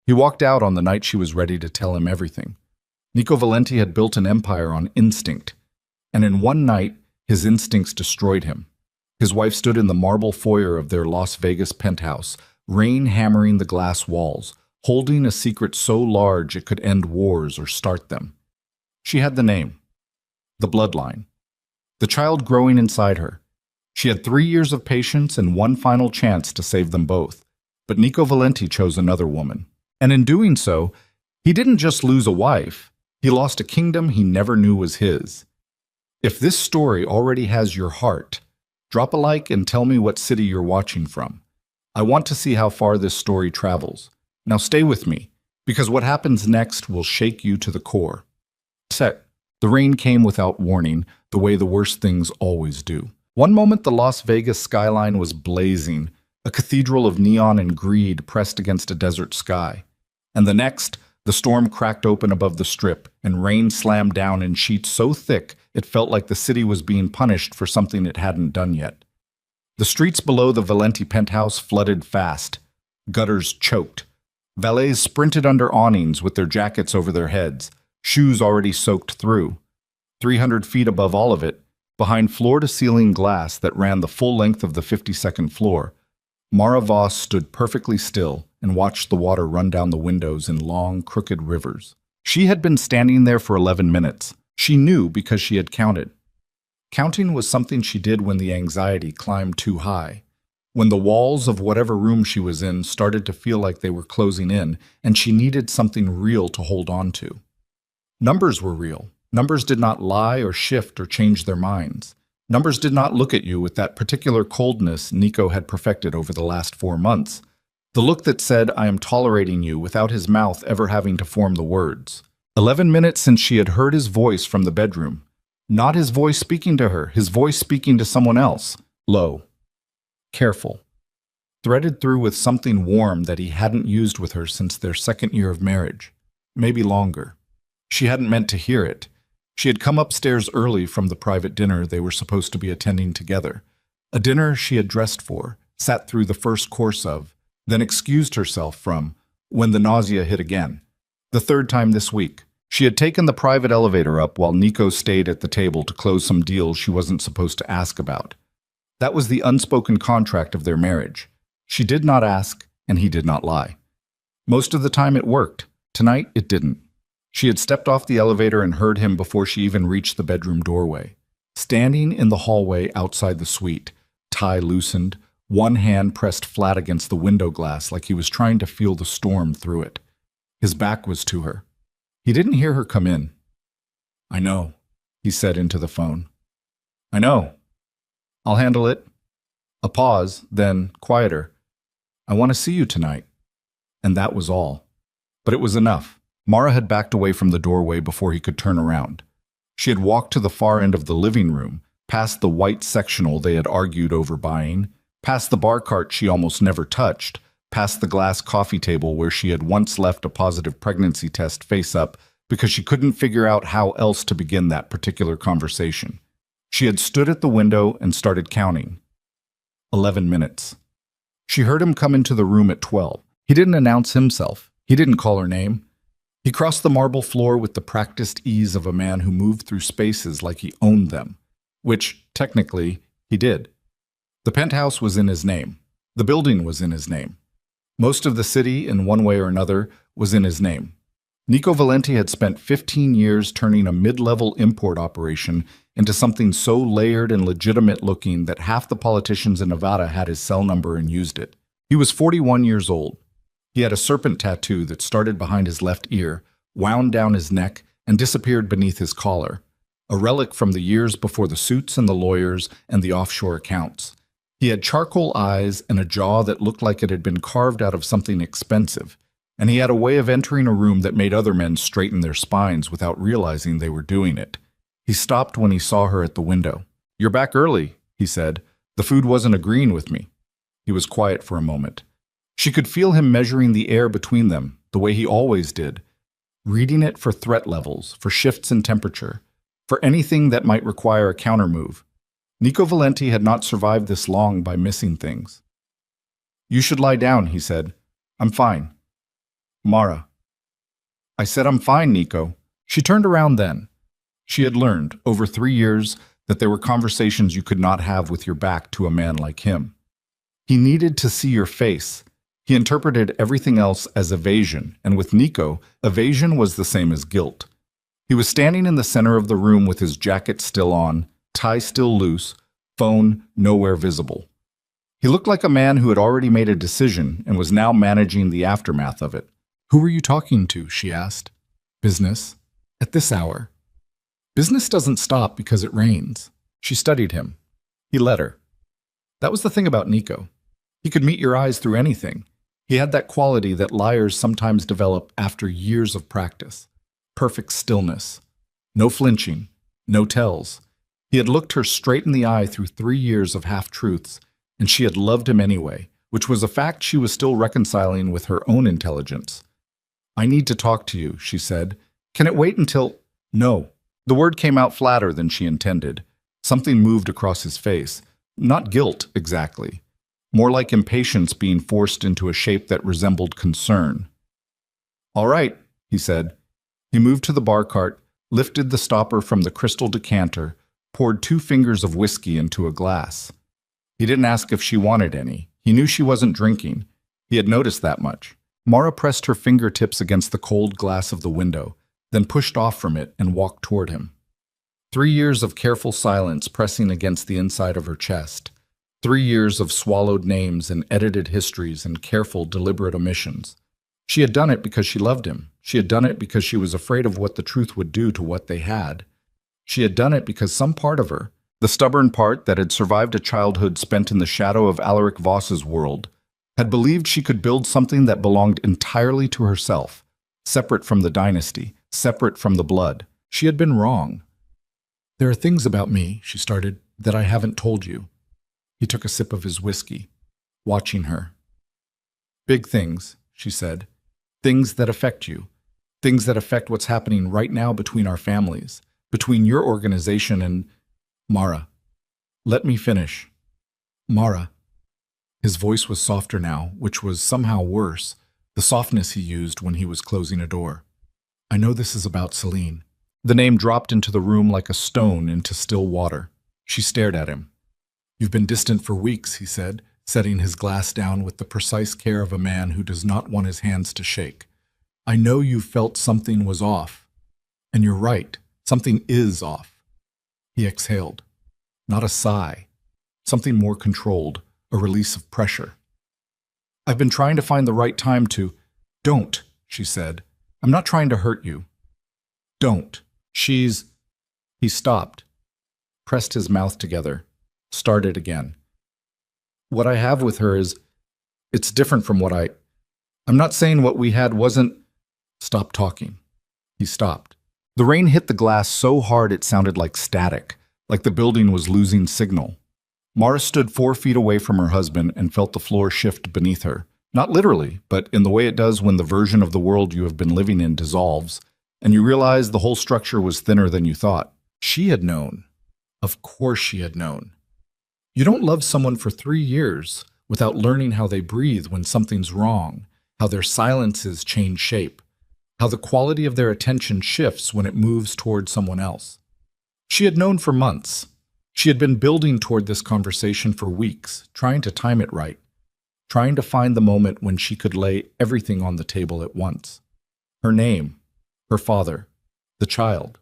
He walked out on the night she was ready to tell him everything. Nico Valenti had built an empire on instinct, and in one night, his instincts destroyed him. His wife stood in the marble foyer of their Las Vegas penthouse, rain hammering the glass walls, holding a secret so large it could end wars or start them. She had the name, the bloodline, the child growing inside her. She had 3 years of patience and one final chance to save them both. But Nico Valenti chose another woman. And in doing so, he didn't just lose a wife, he lost a kingdom he never knew was his. If this story already has your heart, drop a like and tell me what city you're watching from. I want to see how far this story travels. Now stay with me, because what happens next will shake you to the core. Set. The rain came without warning, the way the worst things always do. One moment the Las Vegas skyline was blazing, a cathedral of neon and greed pressed against a desert sky. And the next, the storm cracked open above the strip, and rain slammed down in sheets so thick it felt like the city was being punished for something it hadn't done yet. The streets below the Valenti penthouse flooded fast. Gutters choked. Valets sprinted under awnings with their jackets over their heads, shoes already soaked through. 300 feet above all of it, behind floor-to-ceiling glass that ran the full length of the 52nd floor, Mara Voss stood perfectly still and watched the water run down the windows in long, crooked rivers. She had been standing there for 11 minutes. She knew because she had counted. Counting was something she did when the anxiety climbed too high, when the walls of whatever room she was in started to feel like they were closing in, and she needed something real to hold on to. Numbers were real. Numbers did not lie or shift or change their minds. Numbers did not look at you with that particular coldness Nico had perfected over the last 4 months. The look that said, "I am tolerating you," without his mouth ever having to form the words. 11 minutes since she had heard his voice from the bedroom. Not his voice speaking to her, his voice speaking to someone else. Low. Careful. Threaded through with something warm that he hadn't used with her since their 2nd year of marriage. Maybe longer. She hadn't meant to hear it. She had come upstairs early from the private dinner they were supposed to be attending together. A dinner she had dressed for, sat through the first course of, then excused herself from, when the nausea hit again. The 3rd time this week. She had taken the private elevator up while Nico stayed at the table to close some deals she wasn't supposed to ask about. That was the unspoken contract of their marriage. She did not ask, and he did not lie. Most of the time it worked. Tonight it didn't. She had stepped off the elevator and heard him before she even reached the bedroom doorway. Standing in the hallway outside the suite, tie loosened, one hand pressed flat against the window glass like he was trying to feel the storm through it. His back was to her. He didn't hear her come in. "I know," he said into the phone. "I know. I'll handle it." A pause, then quieter. "I want to see you tonight." And that was all. But it was enough. Mara had backed away from the doorway before he could turn around. She had walked to the far end of the living room, past the white sectional they had argued over buying, past the bar cart she almost never touched, past the glass coffee table where she had once left a positive pregnancy test face up because she couldn't figure out how else to begin that particular conversation. She had stood at the window and started counting. 11 minutes. She heard him come into the room at 12. He didn't announce himself. He didn't call her name. He crossed the marble floor with the practiced ease of a man who moved through spaces like he owned them, which, technically, he did. The penthouse was in his name. The building was in his name. Most of the city, in one way or another, was in his name. Nico Valenti had spent 15 years turning a mid-level import operation into something so layered and legitimate-looking that half the politicians in Nevada had his cell number and used it. He was 41 years old. He had a serpent tattoo that started behind his left ear, wound down his neck, and disappeared beneath his collar, a relic from the years before the suits and the lawyers and the offshore accounts. He had charcoal eyes and a jaw that looked like it had been carved out of something expensive, and he had a way of entering a room that made other men straighten their spines without realizing they were doing it. He stopped when he saw her at the window. "You're back early," he said. "The food wasn't agreeing with me." He was quiet for a moment. She could feel him measuring the air between them, the way he always did, reading it for threat levels, for shifts in temperature, for anything that might require a countermove. Nico Valenti had not survived this long by missing things. "You should lie down," he said. "I'm fine." Mara. I said I'm fine, Nico. She turned around then. She had learned, over 3 years, that there were conversations you could not have with your back to a man like him. He needed to see your face. He interpreted everything else as evasion, and with Nico, evasion was the same as guilt. He was standing in the center of the room with his jacket still on, tie still loose, phone nowhere visible. He looked like a man who had already made a decision and was now managing the aftermath of it. Who were you talking to? She asked. Business. At this hour. Business doesn't stop because it rains. She studied him. He let her. That was the thing about Nico. He could meet your eyes through anything. He had that quality that liars sometimes develop after years of practice. Perfect stillness. No flinching. No tells. He had looked her straight in the eye through 3 years of half-truths, and she had loved him anyway, which was a fact she was still reconciling with her own intelligence. I need to talk to you, she said. Can it wait until… No. The word came out flatter than she intended. Something moved across his face. Not guilt, exactly. More like impatience being forced into a shape that resembled concern. All right, he said. He moved to the bar cart, lifted the stopper from the crystal decanter, poured 2 fingers of whiskey into a glass. He didn't ask if she wanted any. He knew she wasn't drinking. He had noticed that much. Mara pressed her fingertips against the cold glass of the window, then pushed off from it and walked toward him. 3 years of careful silence pressing against the inside of her chest. 3 years of swallowed names and edited histories and careful, deliberate omissions. She had done it because she loved him. She had done it because she was afraid of what the truth would do to what they had. She had done it because some part of her, the stubborn part that had survived a childhood spent in the shadow of Alaric Voss's world, had believed she could build something that belonged entirely to herself, separate from the dynasty, separate from the blood. She had been wrong. There are things about me, she started, that I haven't told you. He took a sip of his whiskey, watching her. Big things, she said. Things that affect you. Things that affect what's happening right now between our families, between your organization and… Mara. Let me finish. Mara. His voice was softer now, which was somehow worse, the softness he used when he was closing a door. I know this is about Celine. The name dropped into the room like a stone into still water. She stared at him. You've been distant for weeks, he said, setting his glass down with the precise care of a man who does not want his hands to shake. I know you felt something was off. And you're right, something is off. He exhaled. Not a sigh. Something more controlled, a release of pressure. I've been trying to find the right time to… Don't, she said. I'm not trying to hurt you. Don't. She's… He stopped, pressed his mouth together, started again. What I have with her is… It's different from what I'm not saying what we had wasn't… Stop talking. He stopped. The rain hit the glass so hard it sounded like static, like the building was losing signal. Mara stood 4 feet away from her husband and felt the floor shift beneath her. Not literally, but in the way it does when the version of the world you have been living in dissolves, and you realize the whole structure was thinner than you thought. She had known. Of course she had known. You don't love someone for 3 years without learning how they breathe when something's wrong, how their silences change shape, how the quality of their attention shifts when it moves toward someone else. She had known for months. She had been building toward this conversation for weeks, trying to time it right, trying to find the moment when she could lay everything on the table at once. Her name, her father, the child,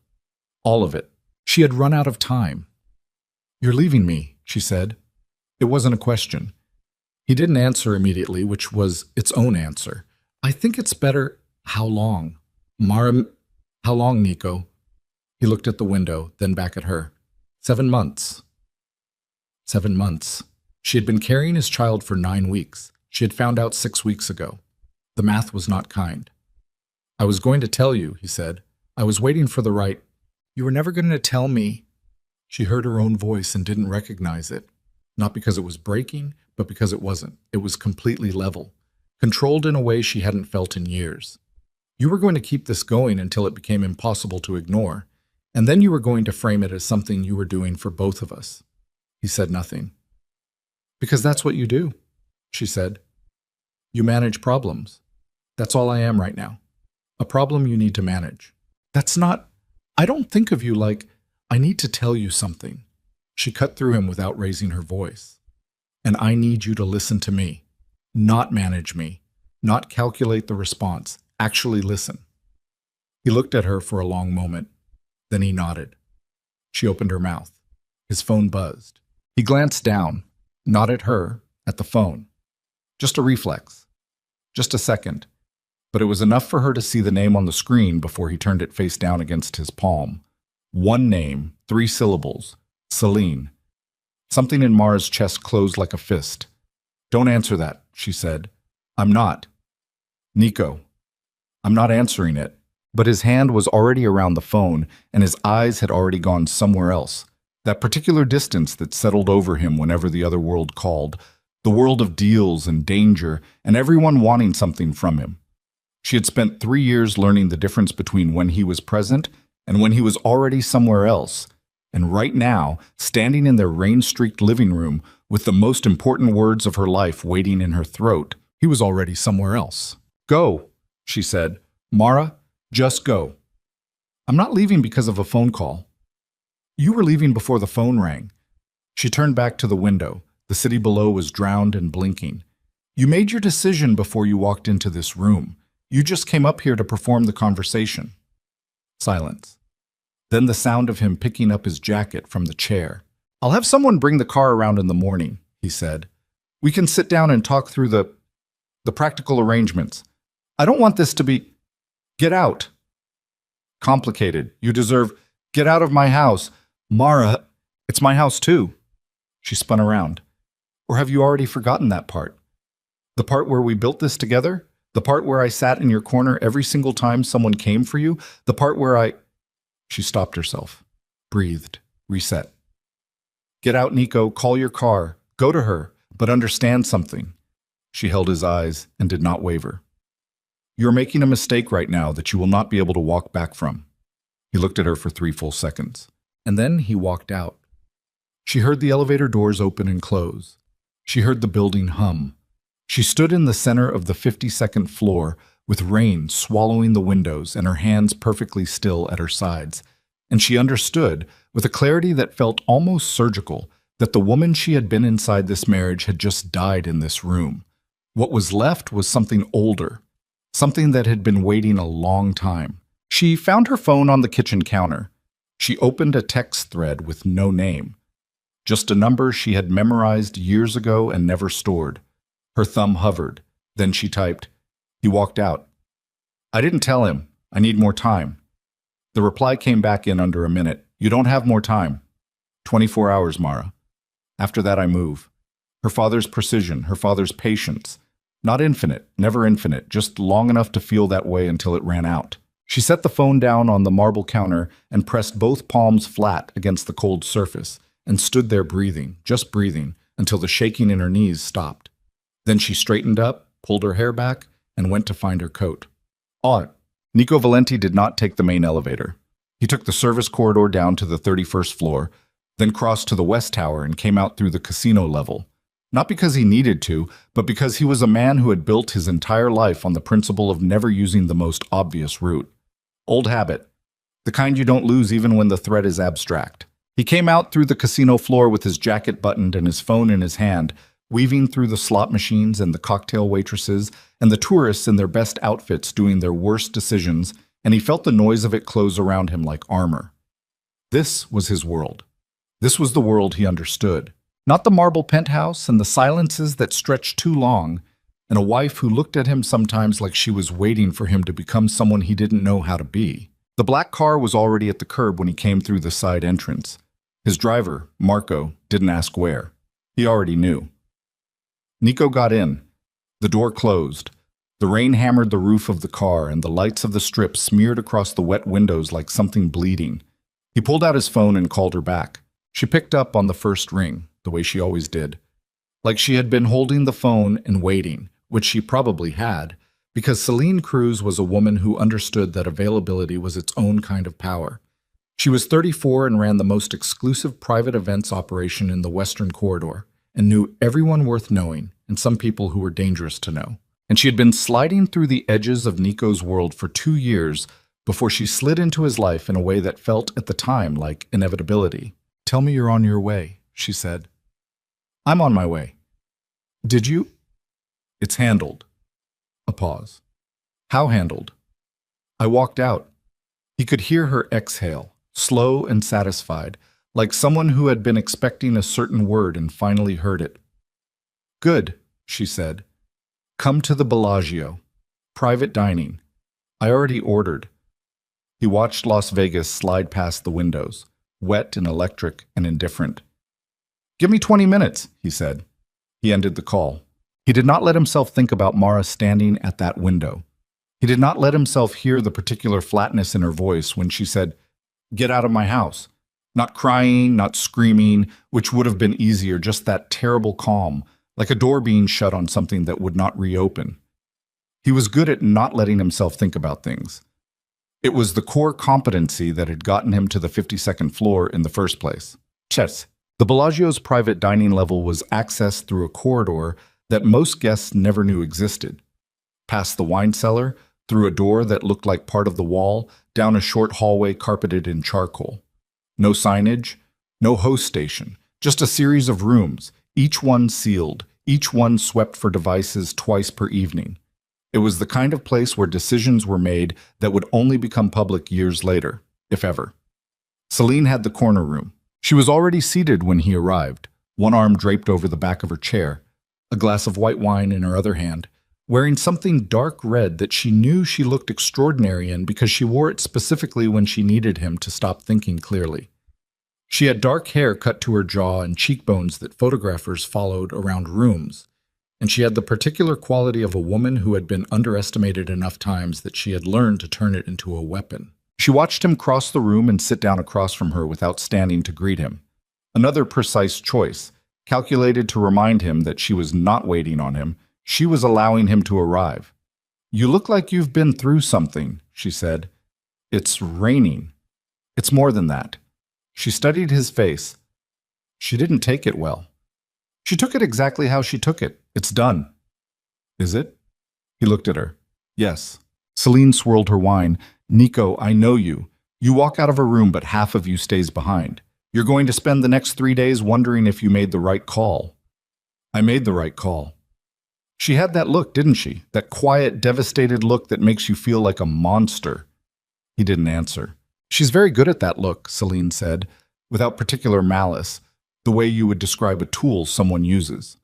all of it. She had run out of time. You're leaving me, she said. It wasn't a question. He didn't answer immediately, which was its own answer. I think it's better… How long? Mara… How long, Nico? He looked at the window, then back at her. 7 months. 7 months. She had been carrying his child for 9 weeks. She had found out 6 weeks ago. The math was not kind. I was going to tell you, he said. I was waiting for the right… You were never going to tell me. She heard her own voice and didn't recognize it. Not because it was breaking, but because it wasn't. It was completely level, controlled in a way she hadn't felt in years. You were going to keep this going until it became impossible to ignore, and then you were going to frame it as something you were doing for both of us. He said nothing. Because that's what you do, she said. You manage problems. That's all I am right now. A problem you need to manage. That's not... I don't think of you like, I need to tell you something. She cut through him without raising her voice. And I need you to listen to me. Not manage me. Not calculate the response. Actually listen. He looked at her for a long moment. Then he nodded. She opened her mouth. His phone buzzed. He glanced down, not at her, at the phone. Just a reflex. Just a second. But it was enough for her to see the name on the screen before he turned it face down against his palm. One name, 3 syllables. Celine. Something in Mara's chest closed like a fist. Don't answer that, she said. I'm not. Nico. I'm not answering it. But his hand was already around the phone, and his eyes had already gone somewhere else. That particular distance that settled over him whenever the other world called. The world of deals and danger, and everyone wanting something from him. She had spent 3 years learning the difference between when he was present and when he was already somewhere else. And right now, standing in their rain-streaked living room with the most important words of her life waiting in her throat, he was already somewhere else. Go, she said. Mara, just go. I'm not leaving because of a phone call. You were leaving before the phone rang. She turned back to the window. The city below was drowned and blinking. You made your decision before you walked into this room. You just came up here to perform the conversation. Silence. Then the sound of him picking up his jacket from the chair. I'll have someone bring the car around in the morning, he said. We can sit down and talk through the practical arrangements. I don't want this to be... Get out. Complicated. You deserve... Get out of my house. Mara, it's my house too. She spun around. Or have you already forgotten that part? The part where we built this together? The part where I sat in your corner every single time someone came for you? The part where I... She stopped herself, breathed, reset. Get out, Nico. Call your car. Go to her, but understand something. She held his eyes and did not waver. You're making a mistake right now that you will not be able to walk back from. He looked at her for 3 full seconds, and then he walked out. She heard the elevator doors open and close. She heard the building hum. She stood in the center of the 52nd floor, with rain swallowing the windows and her hands perfectly still at her sides, and she understood, with a clarity that felt almost surgical, that the woman she had been inside this marriage had just died in this room. What was left was something older, something that had been waiting a long time. She found her phone on the kitchen counter. She opened a text thread with no name, just a number she had memorized years ago and never stored. Her thumb hovered. Then she typed, He walked out. I didn't tell him. I need more time. The reply came back in under a minute. You don't have more time. 24 hours, Mara. After that, I move. Her father's precision, her father's patience. Not infinite, never infinite, just long enough to feel that way until it ran out. She set the phone down on the marble counter and pressed both palms flat against the cold surface and stood there breathing, just breathing, until the shaking in her knees stopped. Then she straightened up, pulled her hair back, and went to find her coat. Nico Valenti did not take the main elevator. He took the service corridor down to the 31st floor, then crossed to the West Tower and came out through the casino level. Not because he needed to, but because he was a man who had built his entire life on the principle of never using the most obvious route. Old habit. The kind you don't lose even when the threat is abstract. He came out through the casino floor with his jacket buttoned and his phone in his hand, weaving through the slot machines and the cocktail waitresses and the tourists in their best outfits doing their worst decisions, and he felt the noise of it close around him like armor. This was his world. This was the world he understood. Not the marble penthouse and the silences that stretched too long, and a wife who looked at him sometimes like she was waiting for him to become someone he didn't know how to be. The black car was already at the curb when he came through the side entrance. His driver, Marco, didn't ask where. He already knew. Nico got in. The door closed. The rain hammered the roof of the car, and the lights of the strip smeared across the wet windows like something bleeding. He pulled out his phone and called her back. She picked up on the first ring, the way she always did. Like she had been holding the phone and waiting, which she probably had, because Celine Cruz was a woman who understood that availability was its own kind of power. She was 34 and ran the most exclusive private events operation in the Western Corridor, and knew everyone worth knowing and some people who were dangerous to know. and she had been sliding through the edges of Nico's world for 2 years before she slid into his life in a way that felt at the time like inevitability. "Tell me you're on your way," she said. "I'm on my way." "Did you?" "It's handled." A pause. "How handled?" "I walked out." He could hear her exhale, slow and satisfied, like someone who had been expecting a certain word and finally heard it. "Good," she said. "Come to the Bellagio. Private dining. I already ordered." He watched Las Vegas slide past the windows, wet and electric and indifferent. "Give me 20 minutes, he said. He ended the call. He did not let himself think about Mara standing at that window. He did not let himself hear the particular flatness in her voice when she said, "Get out of my house." Not crying, not screaming, which would have been easier, just that terrible calm, like a door being shut on something that would not reopen. He was good at not letting himself think about things. It was the core competency that had gotten him to the 52nd floor in the first place. Chess. The Bellagio's private dining level was accessed through a corridor that most guests never knew existed. Past the wine cellar, through a door that looked like part of the wall, down a short hallway carpeted in charcoal. No signage, no host station, just a series of rooms, each one sealed, each one swept for devices twice per evening. It was the kind of place where decisions were made that would only become public years later, if ever. Celine had the corner room. She was already seated when he arrived, one arm draped over the back of her chair, a glass of white wine in her other hand, wearing something dark red that she knew she looked extraordinary in because she wore it specifically when she needed him to stop thinking clearly. She had dark hair cut to her jaw and cheekbones that photographers followed around rooms, and she had the particular quality of a woman who had been underestimated enough times that she had learned to turn it into a weapon. She watched him cross the room and sit down across from her without standing to greet him. Another precise choice, calculated to remind him that she was not waiting on him. She was allowing him to arrive. "You look like you've been through something," she said. "It's raining." "It's more than that." She studied his face. She didn't take it well. She took it exactly how she took it. "It's done." "Is it?" He looked at her. "Yes." Celine swirled her wine. "Nico, I know you. You walk out of a room, but half of you stays behind. You're going to spend the next 3 days wondering if you made the right call." "I made the right call." She had that look, didn't she? That quiet, devastated look that makes you feel like a monster. He didn't answer. "She's very good at that look," Celine said, without particular malice, the way you would describe a tool someone uses.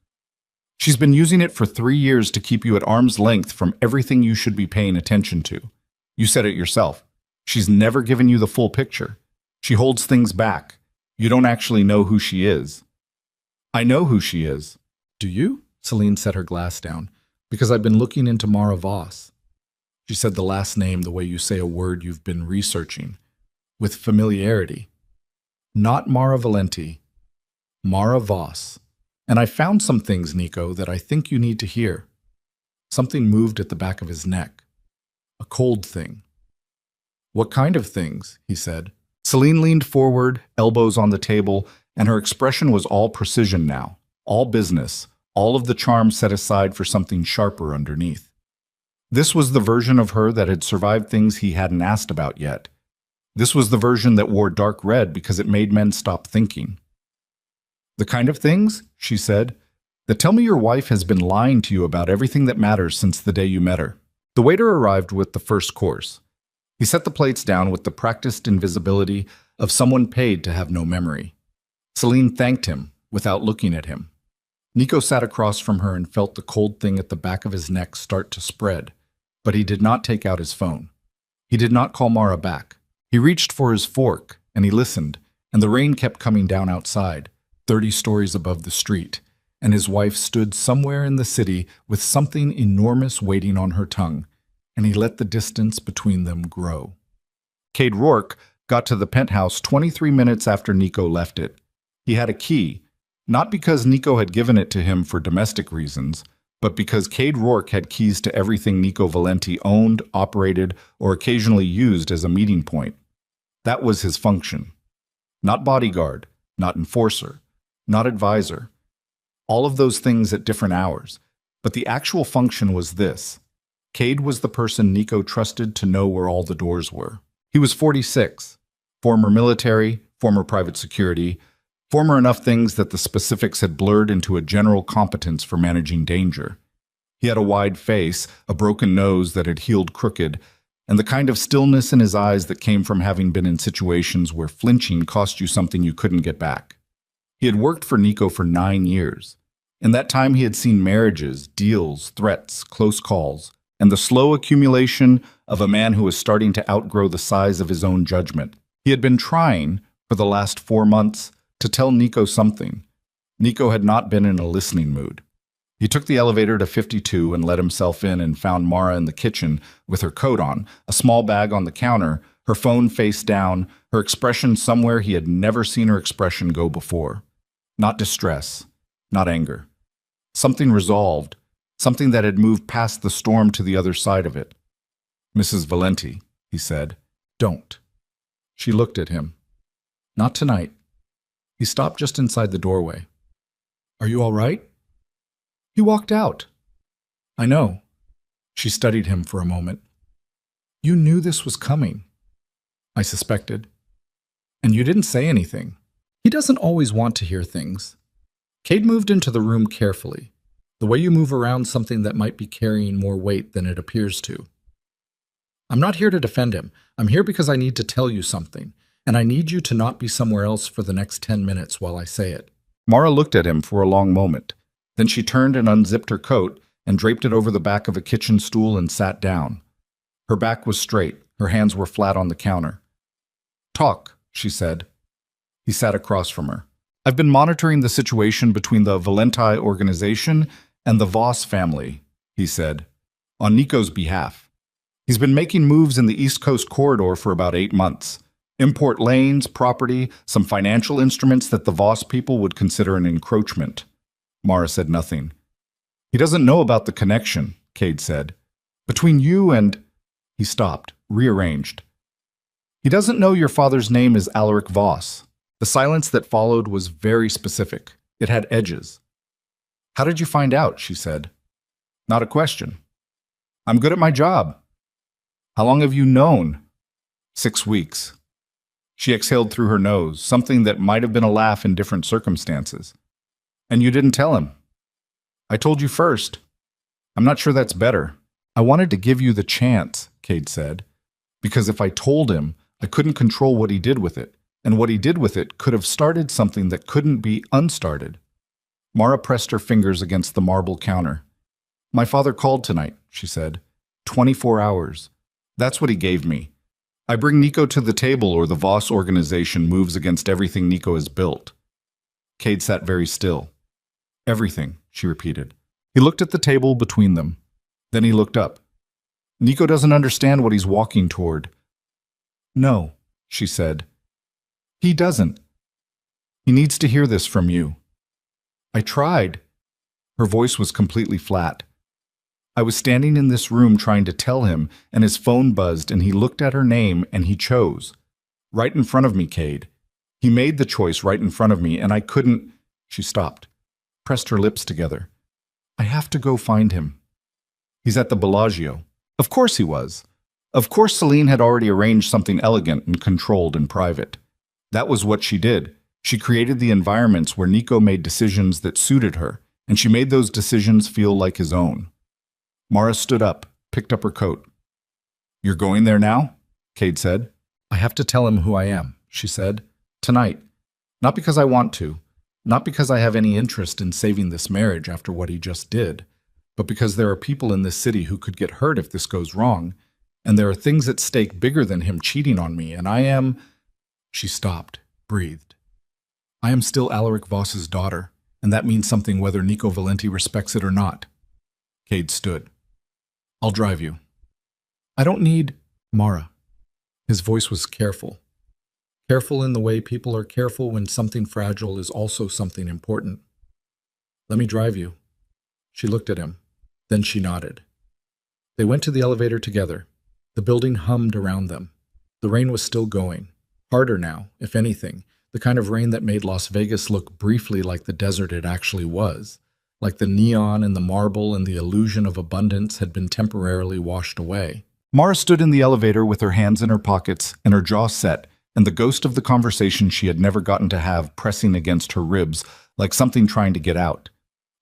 "She's been using it for 3 years to keep you at arm's length from everything you should be paying attention to. You said it yourself. She's never given you the full picture. She holds things back. You don't actually know who she is." "I know who she is." "Do you?" Celine set her glass down. "Because I've been looking into Mara Voss." She said the last name the way you say a word you've been researching, with familiarity. "Not Mara Valenti. Mara Voss. And I found some things, Nico, that I think you need to hear." Something moved at the back of his neck. A cold thing. "What kind of things?" he said. Celine leaned forward, elbows on the table, and her expression was all precision now, all business, all of the charm set aside for something sharper underneath. This was the version of her that had survived things he hadn't asked about yet. This was the version that wore dark red because it made men stop thinking. "The kind of things," she said, "that tell me your wife has been lying to you about everything that matters since the day you met her." The waiter arrived with the first course. He set the plates down with the practiced invisibility of someone paid to have no memory. Celine thanked him without looking at him. Nico sat across from her and felt the cold thing at the back of his neck start to spread, but he did not take out his phone. He did not call Mara back. He reached for his fork, and he listened, and the rain kept coming down outside, 30 stories above the street, and his wife stood somewhere in the city with something enormous waiting on her tongue, and he let the distance between them grow. Cade Rourke got to the penthouse 23 minutes after Nico left it. He had a key, not because Nico had given it to him for domestic reasons, but because Cade Rourke had keys to everything Nico Valenti owned, operated, or occasionally used as a meeting point. That was his function. Not bodyguard, not enforcer, not advisor. All of those things at different hours. But the actual function was this. Cade was the person Nico trusted to know where all the doors were. He was 46, former military, former private security, former enough things that the specifics had blurred into a general competence for managing danger. He had a wide face, a broken nose that had healed crooked, and the kind of stillness in his eyes that came from having been in situations where flinching cost you something you couldn't get back. He had worked for Nico for 9 years. In that time, he had seen marriages, deals, threats, close calls, and the slow accumulation of a man who was starting to outgrow the size of his own judgment. He had been trying, for the last 4 months, to tell Nico something. Nico had not been in a listening mood. He took the elevator to 52 and let himself in and found Mara in the kitchen with her coat on, a small bag on the counter, her phone face down, her expression somewhere he had never seen her expression go before. Not distress, not anger. Something resolved, something that had moved past the storm to the other side of it. "Mrs. Valenti," he said, "don't." She looked at him. "Not tonight." He stopped just inside the doorway. "Are you all right?" He walked out. "I know." She studied him for a moment. "You knew this was coming." "I suspected." "And you didn't say anything." He doesn't always want to hear things. Cade moved into the room carefully, the way you move around something that might be carrying more weight than it appears to. "I'm not here to defend him. I'm here because I need to tell you something, and I need you to not be somewhere else for the next 10 minutes while I say it." Mara looked at him for a long moment. Then she turned and unzipped her coat and draped it over the back of a kitchen stool and sat down. Her back was straight, her hands were flat on the counter. "Talk," she said. He sat across from her. "I've been monitoring the situation between the Valenti organization and the Voss family," he said, "on Nico's behalf. He's been making moves in the East Coast corridor for about 8 months. Import lanes, property, some financial instruments that the Voss people would consider an encroachment." Mara said nothing. "He doesn't know about the connection," Cade said. "Between you and—" He stopped, rearranged. "He doesn't know your father's name is Alaric Voss." The silence that followed was very specific. It had edges. "How did you find out?" she said. "Not a question." "I'm good at my job." "How long have you known?" 6 weeks. She exhaled through her nose, something that might have been a laugh in different circumstances. "And you didn't tell him?" "I told you first." "I'm not sure that's better." "I wanted to give you the chance," Cade said, "because if I told him, I couldn't control what he did with it, and what he did with it could have started something that couldn't be unstarted." Mara pressed her fingers against the marble counter. "My father called tonight," she said. 24 hours. That's what he gave me. I bring Nico to the table or the Voss organization moves against everything Nico has built." Cade sat very still. "Everything," she repeated. He looked at the table between them. Then he looked up. "Nico doesn't understand what he's walking toward." "No," she said. "He doesn't. He needs to hear this from you." "I tried." Her voice was completely flat. "I was standing in this room trying to tell him, and his phone buzzed, and he looked at her name, and he chose. Right in front of me, Cade. He made the choice right in front of me, and I couldn't—" She stopped, pressed her lips together. "I have to go find him." "He's at the Bellagio." Of course he was. Of course Celine had already arranged something elegant and controlled in private. That was what she did. She created the environments where Nico made decisions that suited her, and she made those decisions feel like his own. Mara stood up, picked up her coat. "You're going there now?" Cade said. "I have to tell him who I am," she said. "Tonight. Not because I want to. Not because I have any interest in saving this marriage after what he just did, but because there are people in this city who could get hurt if this goes wrong, and there are things at stake bigger than him cheating on me, and I am—" She stopped, breathed. "I am still Alaric Voss's daughter, and that means something whether Nico Valenti respects it or not." Cade stood. "I'll drive you." "I don't need—" "Mara." His voice was careful. Careful in the way people are careful when something fragile is also something important. "Let me drive you." She looked at him. Then she nodded. They went to the elevator together. The building hummed around them. The rain was still going. Harder now, if anything, the kind of rain that made Las Vegas look briefly like the desert it actually was. like the neon and the marble and the illusion of abundance had been temporarily washed away. Mara stood in the elevator with her hands in her pockets and her jaw set, and the ghost of the conversation she had never gotten to have pressing against her ribs like something trying to get out.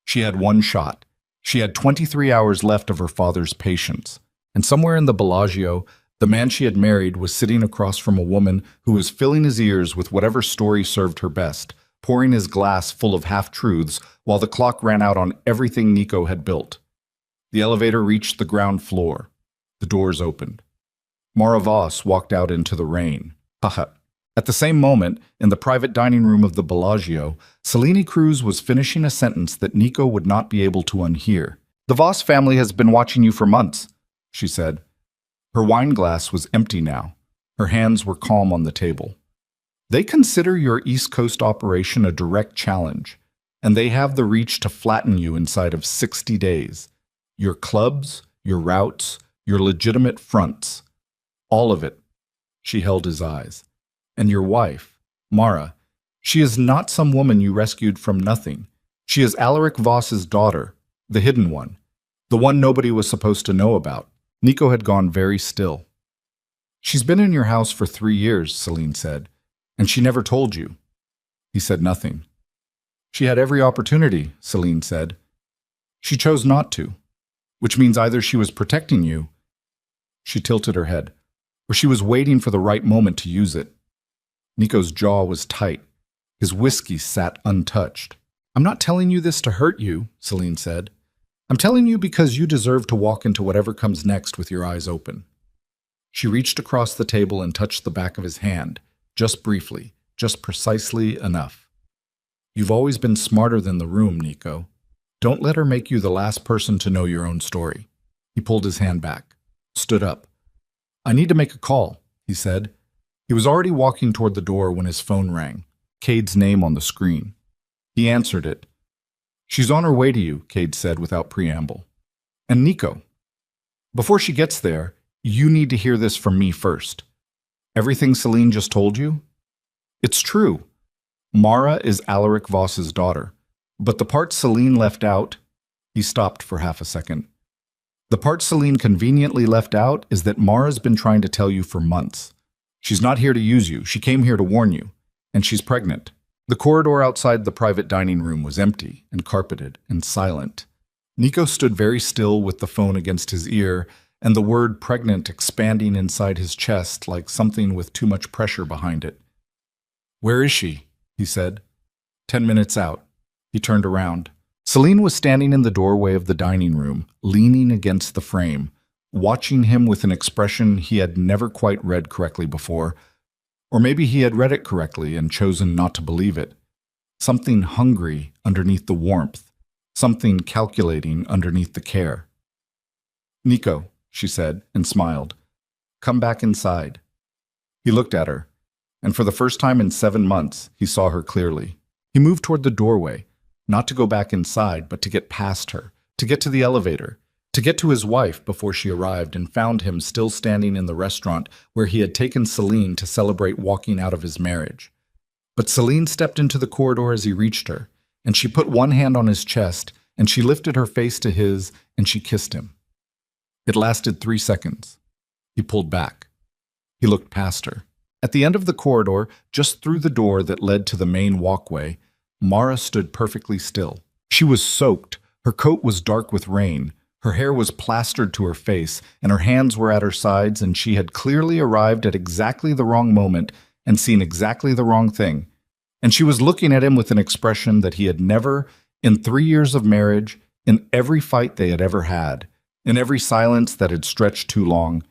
She had one shot. She had 23 hours left of her father's patience. And somewhere in the Bellagio, the man she had married was sitting across from a woman who was filling his ears with whatever story served her best, pouring his glass full of half-truths while the clock ran out on everything Nico had built. The elevator reached the ground floor. The doors opened. Mara Voss walked out into the rain. Haha. At the same moment, in the private dining room of the Bellagio, Selene Cruz was finishing a sentence that Nico would not be able to unhear. "The Voss family has been watching you for months," she said. Her wine glass was empty now. Her hands were calm on the table. "They consider your East Coast operation a direct challenge, and they have the reach to flatten you inside of 60 days. Your clubs, your routes, your legitimate fronts. All of it." She held his eyes. "And your wife, Mara, she is not some woman you rescued from nothing. She is Alaric Voss's daughter, the hidden one, the one nobody was supposed to know about." Nico had gone very still. "She's been in your house for 3 years," Selene said, "and she never told you." He said nothing. "She had every opportunity," Selene said. "She chose not to, which means either she was protecting you," she tilted her head, "or she was waiting for the right moment to use it." Nico's jaw was tight. His whiskey sat untouched. "I'm not telling you this to hurt you," Selene said. "I'm telling you because you deserve to walk into whatever comes next with your eyes open." She reached across the table and touched the back of his hand, just briefly, just precisely enough. "You've always been smarter than the room, Nico. Don't let her make you the last person to know your own story." He pulled his hand back, stood up. "I need to make a call," he said. He was already walking toward the door when his phone rang, Cade's name on the screen. He answered it. "She's on her way to you," Cade said without preamble. "And Nico, before she gets there, you need to hear this from me first. Everything Selene just told you? It's true. Mara is Alaric Voss's daughter. But the part Selene left out..." He stopped for half a second. "The part Selene conveniently left out is that Mara's been trying to tell you for months. She's not here to use you. She came here to warn you. And she's pregnant." The corridor outside the private dining room was empty and carpeted and silent. Nico stood very still with the phone against his ear and the word pregnant expanding inside his chest like something with too much pressure behind it. "Where is she?" he said. 10 minutes out." He turned around. Selene was standing in the doorway of the dining room, leaning against the frame, watching him with an expression he had never quite read correctly before. Or maybe he had read it correctly and chosen not to believe it. Something hungry underneath the warmth, something calculating underneath the care. "Nico," she said, and smiled. "Come back inside." He looked at her, and for the first time in 7 months, he saw her clearly. He moved toward the doorway, not to go back inside, but to get past her, to get to the elevator, to get to his wife before she arrived and found him still standing in the restaurant where he had taken Selene to celebrate walking out of his marriage. But Selene stepped into the corridor as he reached her, and she put one hand on his chest, and she lifted her face to his, and she kissed him. It lasted 3 seconds. He pulled back. He looked past her. At the end of the corridor, just through the door that led to the main walkway, Mara stood perfectly still. She was soaked. Her coat was dark with rain. Her hair was plastered to her face, and her hands were at her sides, and she had clearly arrived at exactly the wrong moment and seen exactly the wrong thing. And she was looking at him with an expression that he had never, in 3 years of marriage, in every fight they had ever had, in every silence that had stretched too long,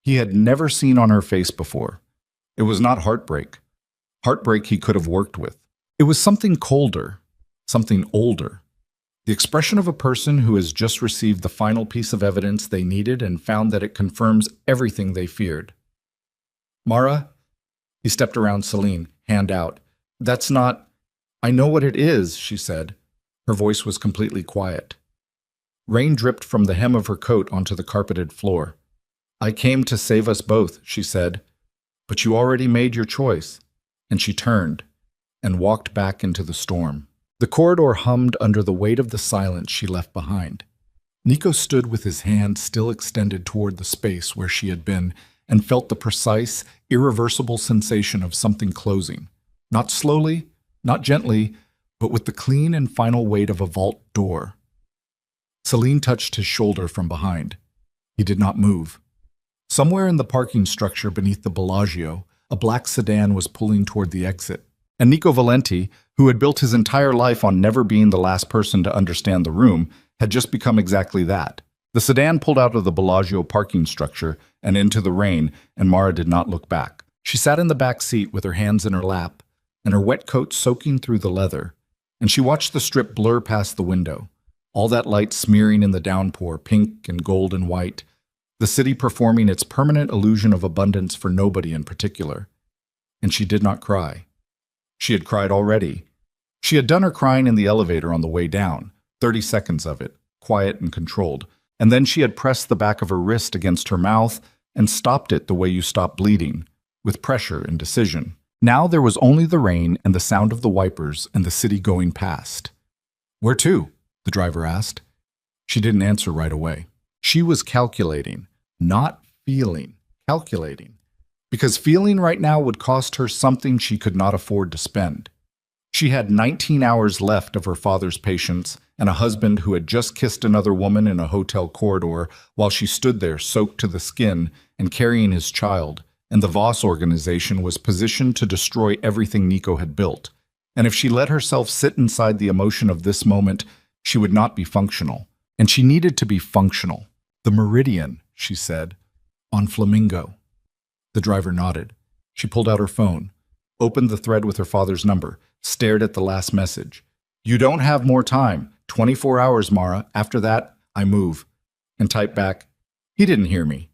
he had never seen on her face before. It was not heartbreak. Heartbreak he could have worked with. It was something colder, something older. The expression of a person who has just received the final piece of evidence they needed and found that it confirms everything they feared. "Mara?" He stepped around Selene, hand out. "That's not..." "I know what it is," she said. Her voice was completely quiet. Rain dripped from the hem of her coat onto the carpeted floor. "I came to save us both," she said. "But you already made your choice." And she turned and walked back into the storm. The corridor hummed under the weight of the silence she left behind. Nico stood with his hand still extended toward the space where she had been and felt the precise, irreversible sensation of something closing. Not slowly, not gently, but with the clean and final weight of a vault door. Celine touched his shoulder from behind. He did not move. Somewhere in the parking structure beneath the Bellagio, a black sedan was pulling toward the exit. And Nico Valenti, who had built his entire life on never being the last person to understand the room, had just become exactly that. The sedan pulled out of the Bellagio parking structure and into the rain, and Mara did not look back. She sat in the back seat with her hands in her lap, and her wet coat soaking through the leather, and she watched the strip blur past the window, all that light smearing in the downpour, pink and gold and white, the city performing its permanent illusion of abundance for nobody in particular. And she did not cry. She had cried already. She had done her crying in the elevator on the way down, 30 seconds of it, quiet and controlled, and then she had pressed the back of her wrist against her mouth and stopped it the way you stop bleeding, with pressure and decision. Now there was only the rain and the sound of the wipers and the city going past. "Where to?" the driver asked. She didn't answer right away. She was calculating, not feeling, calculating. Because feeling right now would cost her something she could not afford to spend. She had 19 hours left of her father's patience and a husband who had just kissed another woman in a hotel corridor while she stood there soaked to the skin and carrying his child, and the Voss organization was positioned to destroy everything Nico had built. And if she let herself sit inside the emotion of this moment, she would not be functional. And she needed to be functional. "The Meridian," she said, "on Flamingo." The driver nodded. She pulled out her phone, opened the thread with her father's number, stared at the last message. "You don't have more time. 24 hours, Mara. After that, I move." And typed back, "He didn't hear me.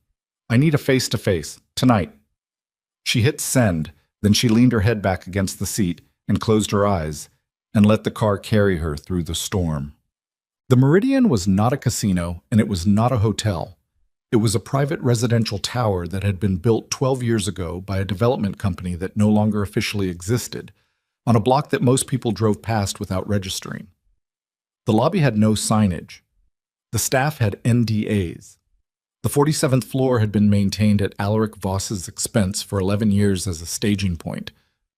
I need a face-to-face. Tonight." She hit send, then she leaned her head back against the seat and closed her eyes and let the car carry her through the storm. The Meridian was not a casino, and it was not a hotel. It was a private residential tower that had been built 12 years ago by a development company that no longer officially existed, on a block that most people drove past without registering. The lobby had no signage. The staff had NDAs. The 47th floor had been maintained at Alaric Voss's expense for 11 years as a staging point.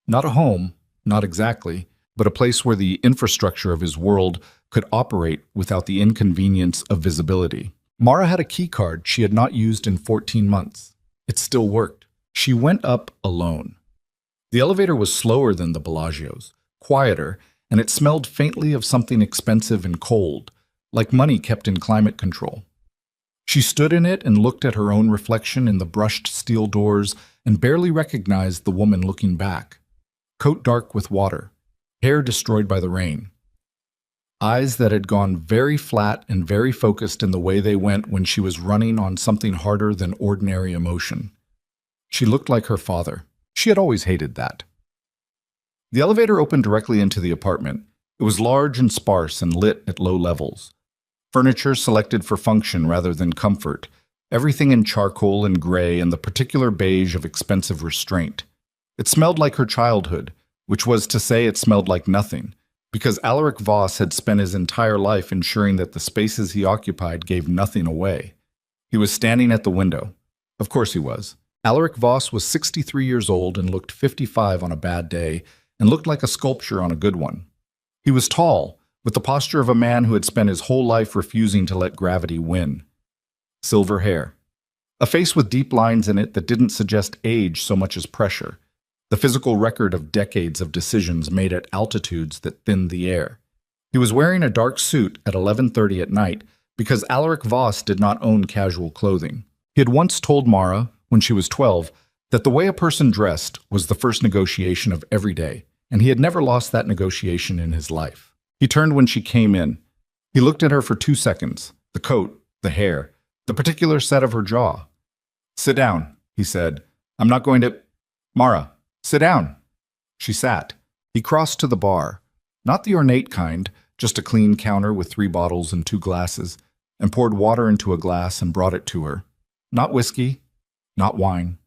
Not a home, not exactly, but a place where the infrastructure of his world could operate without the inconvenience of visibility. Mara had a key card she had not used in 14 months. It still worked. She went up alone. The elevator was slower than the Bellagio's, quieter, and it smelled faintly of something expensive and cold, like money kept in climate control. She stood in it and looked at her own reflection in the brushed steel doors and barely recognized the woman looking back. Coat dark with water, hair destroyed by the rain. Eyes that had gone very flat and very focused in the way they went when she was running on something harder than ordinary emotion. She looked like her father. She had always hated that. The elevator opened directly into the apartment. It was large and sparse and lit at low levels. Furniture selected for function rather than comfort, everything in charcoal and gray and the particular beige of expensive restraint. It smelled like her childhood, which was to say it smelled like nothing, because Alaric Voss had spent his entire life ensuring that the spaces he occupied gave nothing away. He was standing at the window. Of course he was. Alaric Voss was 63 years old and looked 55 on a bad day, and looked like a sculpture on a good one. He was tall, with the posture of a man who had spent his whole life refusing to let gravity win. Silver hair. A face with deep lines in it that didn't suggest age so much as pressure. The physical record of decades of decisions made at altitudes that thinned the air. He was wearing a dark suit at 11:30 at night because Alaric Voss did not own casual clothing. He had once told Mara, when she was 12, that the way a person dressed was the first negotiation of every day, and he had never lost that negotiation in his life. He turned when she came in. He looked at her for 2 seconds, the coat, the hair, the particular set of her jaw. "Sit down," he said. "I'm not going to—" "Mara, sit down." She sat. He crossed to the bar, not the ornate kind, just a clean counter with 3 bottles and 2 glasses, and poured water into a glass and brought it to her. Not whiskey, not wine.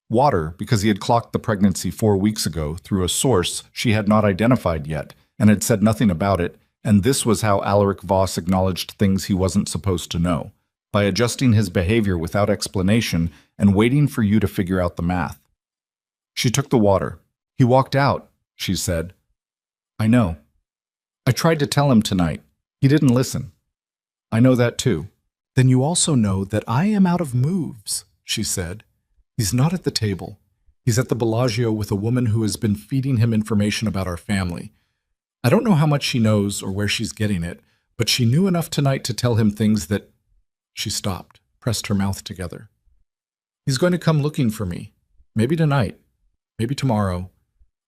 Water, because he had clocked the pregnancy 4 weeks ago through a source she had not identified yet, and had said nothing about it, and this was how Alaric Voss acknowledged things he wasn't supposed to know, by adjusting his behavior without explanation and waiting for you to figure out the math. She took the water. He walked out, she said. I know. I tried to tell him tonight. He didn't listen. I know that too. Then you also know that I am out of moves, she said. He's not at the table. He's at the Bellagio with a woman who has been feeding him information about our family. I don't know how much she knows or where she's getting it, but she knew enough tonight to tell him things that... She stopped, pressed her mouth together. He's going to come looking for me. Maybe tonight. Maybe tomorrow.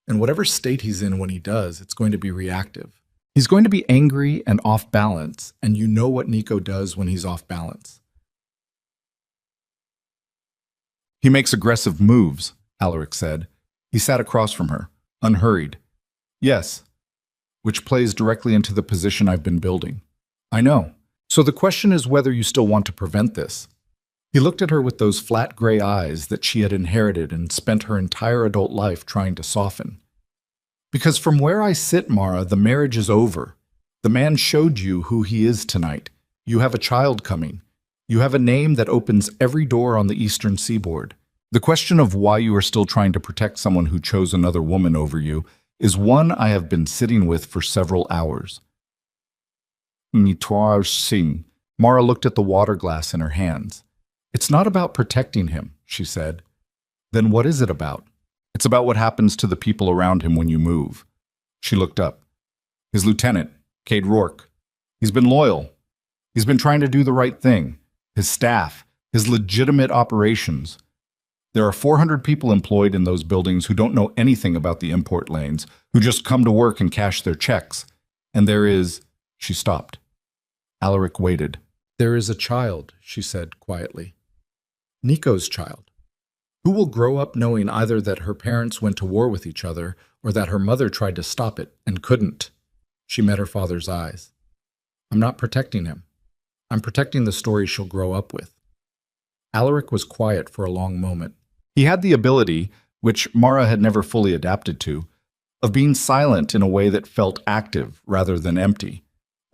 And whatever state he's in when he does, it's going to be reactive. He's going to be angry and off balance, and you know what Nico does when he's off balance. He makes aggressive moves, Alaric said. He sat across from her, unhurried. Yes, which plays directly into the position I've been building. I know. So the question is whether you still want to prevent this. He looked at her with those flat gray eyes that she had inherited and spent her entire adult life trying to soften. Because from where I sit, Mara, the marriage is over. The man showed you who he is tonight. You have a child coming. You have a name that opens every door on the eastern seaboard. The question of why you are still trying to protect someone who chose another woman over you is one I have been sitting with for several hours. Nitoir Singh. Mara looked at the water glass in her hands. It's not about protecting him, she said. Then what is it about? It's about what happens to the people around him when you move. She looked up. His lieutenant, Cade Rourke. He's been loyal. He's been trying to do the right thing. His staff, his legitimate operations. There are 400 people employed in those buildings who don't know anything about the import lanes, who just come to work and cash their checks. And there is... She stopped. Alaric waited. There is a child, she said quietly. Nico's child, who will grow up knowing either that her parents went to war with each other or that her mother tried to stop it and couldn't. She met her father's eyes. I'm not protecting him. I'm protecting the story she'll grow up with. Alaric was quiet for a long moment. He had the ability, which Mara had never fully adapted to, of being silent in a way that felt active rather than empty,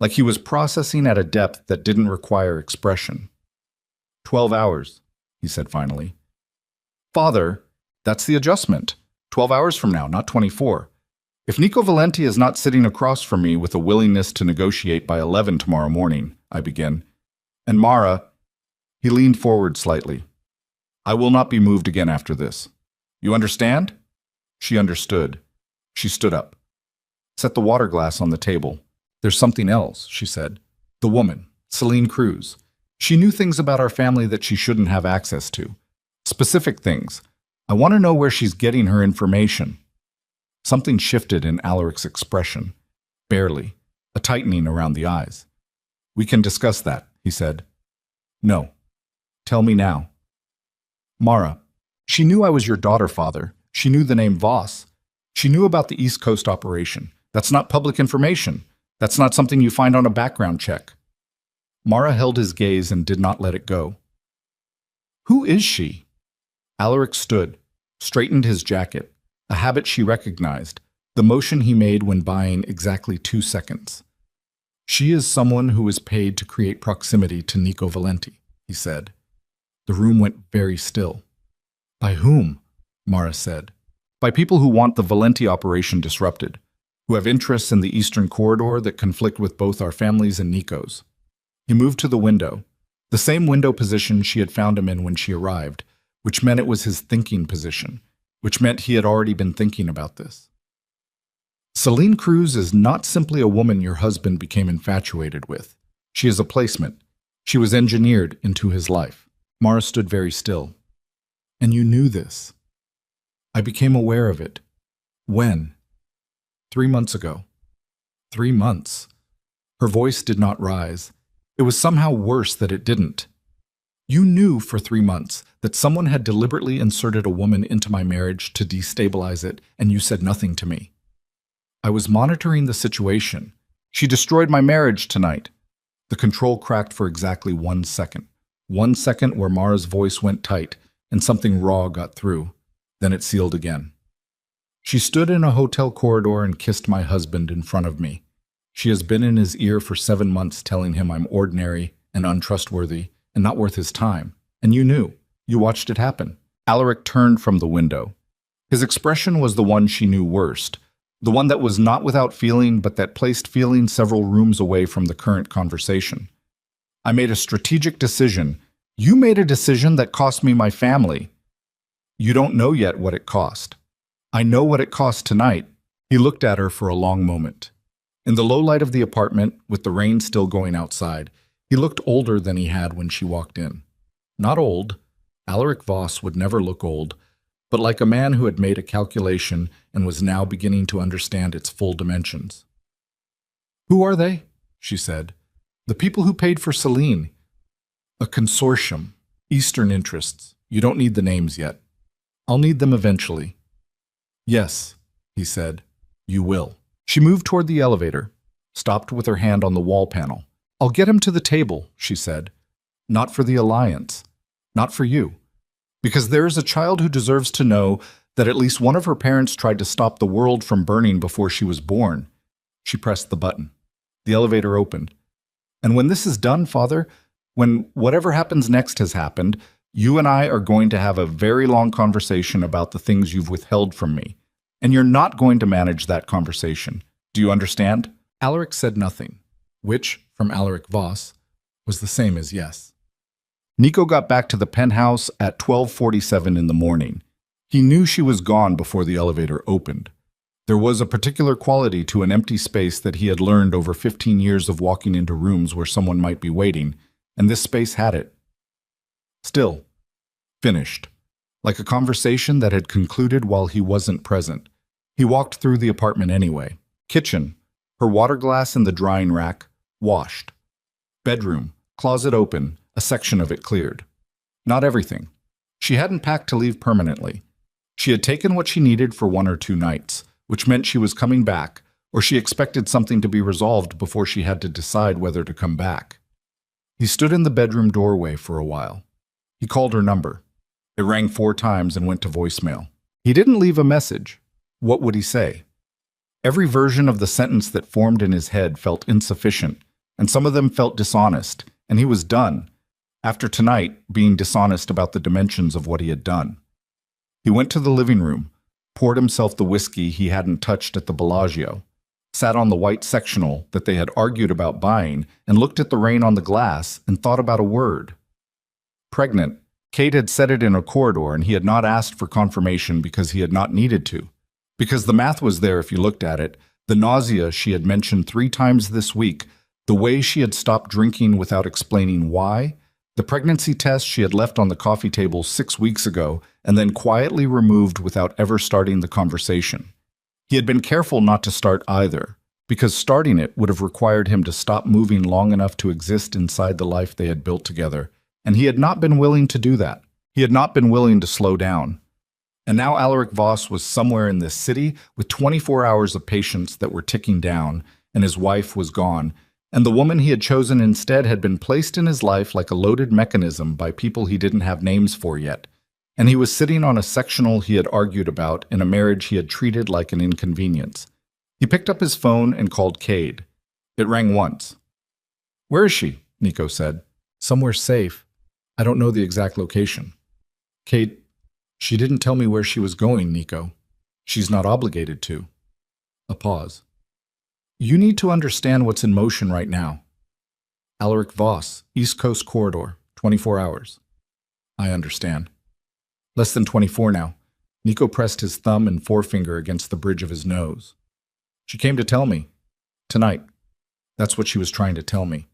like he was processing at a depth that didn't require expression. 12 hours, he said finally. Father, that's the adjustment. 12 hours from now, not 24. If Nico Valenti is not sitting across from me with a willingness to negotiate by 11 tomorrow morning, I began. And Mara, he leaned forward slightly. I will not be moved again after this. You understand? She understood. She stood up. Set the water glass on the table. There's something else, she said. The woman, Celine Cruz. She knew things about our family that she shouldn't have access to. Specific things. I want to know where she's getting her information. Something shifted in Alaric's expression. Barely. A tightening around the eyes. We can discuss that, he said. No. Tell me now. Mara. She knew I was your daughter, father. She knew the name Voss. She knew about the East Coast operation. That's not public information. That's not something you find on a background check. Mara held his gaze and did not let it go. Who is she? Alaric stood, straightened his jacket, a habit she recognized, the motion he made when buying exactly 2 seconds. She is someone who is paid to create proximity to Nico Valenti, he said. The room went very still. By whom? Mara said. By people who want the Valenti operation disrupted, who have interests in the Eastern Corridor that conflict with both our families and Nico's. He moved to the window, the same window position she had found him in when she arrived, which meant it was his thinking position, which meant he had already been thinking about this. Celine Cruz is not simply a woman your husband became infatuated with. She is a placement. She was engineered into his life. Mara stood very still. And you knew this. I became aware of it. When? 3 months ago. 3 months. Her voice did not rise. It was somehow worse that it didn't. You knew for 3 months that someone had deliberately inserted a woman into my marriage to destabilize it, and you said nothing to me. I was monitoring the situation. She destroyed my marriage tonight. The control cracked for exactly 1 second. 1 second where Mara's voice went tight, and something raw got through. Then it sealed again. She stood in a hotel corridor and kissed my husband in front of me. She has been in his ear for 7 months telling him I'm ordinary and untrustworthy and not worth his time. And you knew. You watched it happen. Alaric turned from the window. His expression was the one she knew worst, the one that was not without feeling, but that placed feeling several rooms away from the current conversation. I made a strategic decision. You made a decision that cost me my family. You don't know yet what it cost. I know what it cost tonight. He looked at her for a long moment. In the low light of the apartment, with the rain still going outside, he looked older than he had when she walked in. Not old. Alaric Voss would never look old, but like a man who had made a calculation and was now beginning to understand its full dimensions. "Who are they?" she said. "The people who paid for Celine." "A consortium. Eastern interests. You don't need the names yet. I'll need them eventually." "Yes," he said. "You will." She moved toward the elevator, stopped with her hand on the wall panel. "I'll get him to the table," she said. "Not for the alliance. Not for you. Because there is a child who deserves to know that at least one of her parents tried to stop the world from burning before she was born." She pressed the button. The elevator opened. "And when this is done, Father, when whatever happens next has happened, you and I are going to have a very long conversation about the things you've withheld from me. And you're not going to manage that conversation. Do you understand?" Alaric said nothing, which, from Alaric Voss, was the same as yes. Nico got back to the penthouse at 12:47 in the morning. He knew she was gone before the elevator opened. There was a particular quality to an empty space that he had learned over 15 years of walking into rooms where someone might be waiting, and this space had it. Still, finished, like a conversation that had concluded while he wasn't present. He walked through the apartment anyway. Kitchen, her water glass in the drying rack, washed. Bedroom, closet open, a section of it cleared. Not everything. She hadn't packed to leave permanently. She had taken what she needed for 1 or 2 nights, which meant she was coming back, or she expected something to be resolved before she had to decide whether to come back. He stood in the bedroom doorway for a while. He called her number. It rang 4 times and went to voicemail. He didn't leave a message. What would he say? Every version of the sentence that formed in his head felt insufficient, and some of them felt dishonest, and he was done, after tonight, being dishonest about the dimensions of what he had done. He went to the living room, poured himself the whiskey he hadn't touched at the Bellagio, sat on the white sectional that they had argued about buying, and looked at the rain on the glass and thought about a word. Pregnant. Kate had said it in a corridor, and he had not asked for confirmation because he had not needed to. Because the math was there if you looked at it, the nausea she had mentioned 3 times this week, the way she had stopped drinking without explaining why, the pregnancy test she had left on the coffee table 6 weeks ago and then quietly removed without ever starting the conversation. He had been careful not to start either, because starting it would have required him to stop moving long enough to exist inside the life they had built together, and he had not been willing to do that. He had not been willing to slow down. And now Alaric Voss was somewhere in this city with 24 hours of patience that were ticking down, and his wife was gone, and the woman he had chosen instead had been placed in his life like a loaded mechanism by people he didn't have names for yet. And he was sitting on a sectional he had argued about in a marriage he had treated like an inconvenience. He picked up his phone and called Cade. It rang once. "Where is she?" Nico said. "Somewhere safe. I don't know the exact location." "Cade, she didn't tell me where she was going, Nico. She's not obligated to." A pause. "You need to understand what's in motion right now. Alaric Voss, East Coast Corridor, 24 hours. I understand." Less than 24 now. Nico pressed his thumb and forefinger against the bridge of his nose. "She came to tell me. Tonight. That's what she was trying to tell me."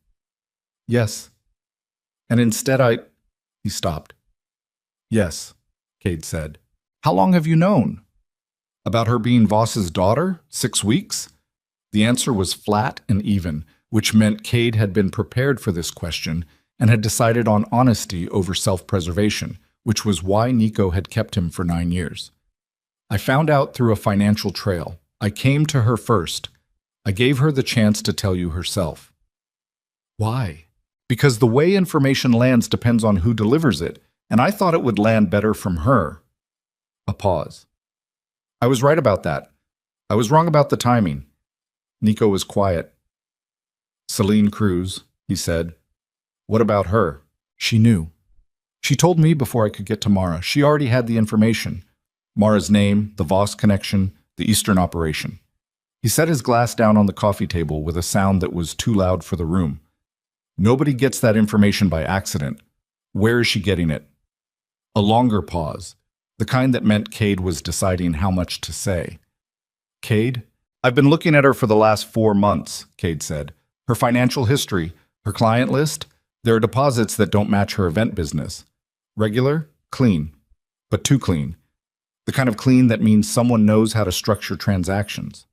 "Yes. And instead He stopped. "Yes," Cade said. "How long have you known?" "About her being Voss's daughter? 6 weeks?" The answer was flat and even, which meant Cade had been prepared for this question and had decided on honesty over self-preservation, which was why Nico had kept him for 9 years. "I found out through a financial trail. I came to her first. I gave her the chance to tell you herself." "Why?" "Because the way information lands depends on who delivers it, and I thought it would land better from her." A pause. I was right about that. I was wrong about the timing. Nico was quiet. Celine Cruz, he said. What about her? She knew. She told me before I could get to Mara. She already had the information. Mara's name, the Voss connection, the Eastern operation. He set his glass down on the coffee table with a sound that was too loud for the room. Nobody gets that information by accident. Where is she getting it? A longer pause, the kind that meant Cade was deciding how much to say. Cade? I've been looking at her for the last 4 months, Cade said. Her financial history, her client list, there are deposits that don't match her event business. Regular? Clean. But too clean. The kind of clean that means someone knows how to structure transactions.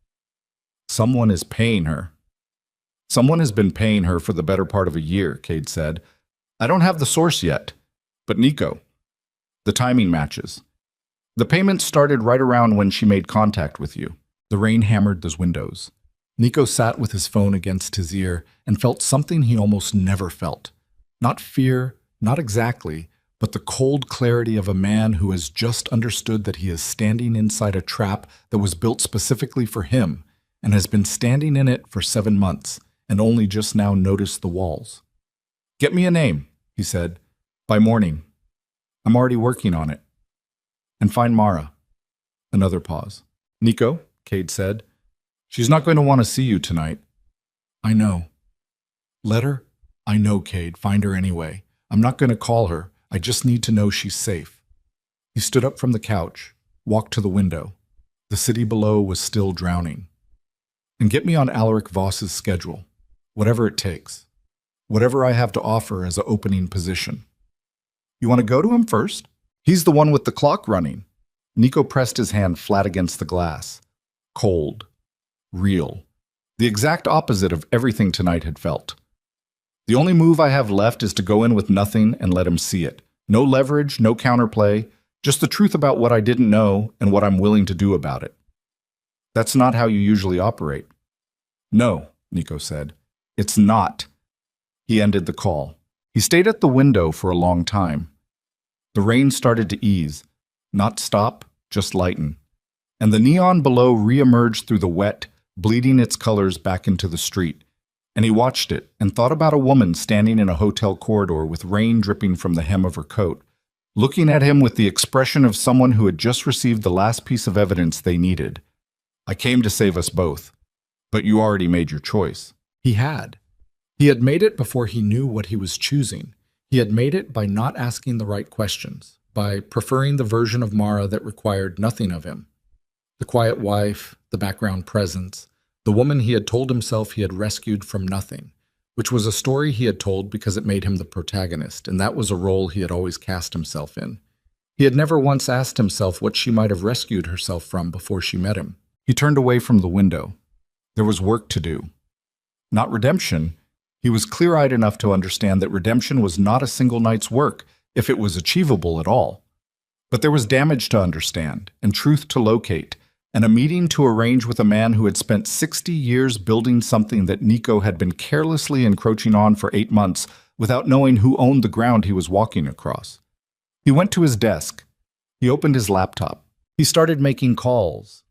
Someone is paying her. Someone has been paying her for the better part of a year, Cade said. I don't have the source yet. But Nico. The timing matches. The payment started right around when she made contact with you. The rain hammered those windows. Nico sat with his phone against his ear and felt something he almost never felt. Not fear, not exactly, but the cold clarity of a man who has just understood that he is standing inside a trap that was built specifically for him and has been standing in it for 7 months and only just now noticed the walls. Get me a name, he said. By morning. I'm already working on it. And find Mara. Another pause. Nico, Cade said. She's not going to want to see you tonight. I know. Let her? I know, Cade. Find her anyway. I'm not going to call her. I just need to know she's safe. He stood up from the couch, walked to the window. The city below was still drowning. And get me on Alaric Voss's schedule. Whatever it takes. Whatever I have to offer as an opening position. You want to go to him first? He's the one with the clock running. Nico pressed his hand flat against the glass. Cold. Real. The exact opposite of everything tonight had felt. The only move I have left is to go in with nothing and let him see it. No leverage, no counterplay, just the truth about what I didn't know and what I'm willing to do about it. That's not how you usually operate. No, Nico said. It's not. He ended the call. He stayed at the window for a long time. The rain started to ease, not stop, just lighten. And the neon below re-emerged through the wet, bleeding its colors back into the street. And he watched it and thought about a woman standing in a hotel corridor with rain dripping from the hem of her coat, looking at him with the expression of someone who had just received the last piece of evidence they needed. I came to save us both. But you already made your choice. He had. He had made it before he knew what he was choosing. He had made it by not asking the right questions, by preferring the version of Mara that required nothing of him. The quiet wife, the background presence, the woman he had told himself he had rescued from nothing, which was a story he had told because it made him the protagonist, and that was a role he had always cast himself in. He had never once asked himself what she might have rescued herself from before she met him. He turned away from the window. There was work to do. Not redemption. He was clear-eyed enough to understand that redemption was not a single night's work, if it was achievable at all. But there was damage to understand, and truth to locate, and a meeting to arrange with a man who had spent 60 years building something that Nico had been carelessly encroaching on for 8 months without knowing who owned the ground he was walking across. He went to his desk. He opened his laptop. He started making calls.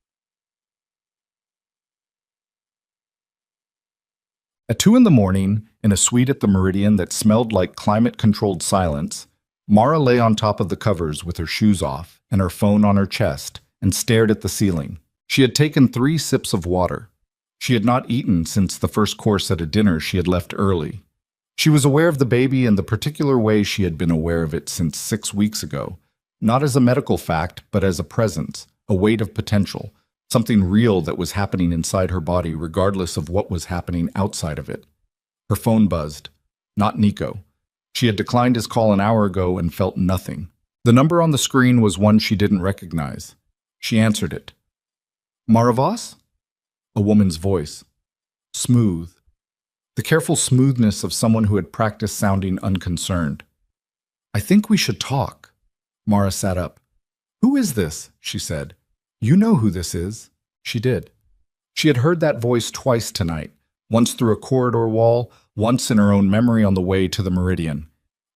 At 2 a.m, in a suite at the Meridian that smelled like climate-controlled silence, Mara lay on top of the covers with her shoes off and her phone on her chest and stared at the ceiling. She had taken 3 sips of water. She had not eaten since the first course at a dinner she had left early. She was aware of the baby in the particular way she had been aware of it since 6 weeks ago, not as a medical fact, but as a presence, a weight of potential, something real that was happening inside her body regardless of what was happening outside of it. Her phone buzzed. Not Nico. She had declined his call an hour ago and felt nothing. The number on the screen was one she didn't recognize. She answered it. Mara Voss? A woman's voice. Smooth. The careful smoothness of someone who had practiced sounding unconcerned. I think we should talk. Mara sat up. Who is this? She said. You know who this is. She did. She had heard that voice twice tonight, once through a corridor wall, once in her own memory on the way to the Meridian.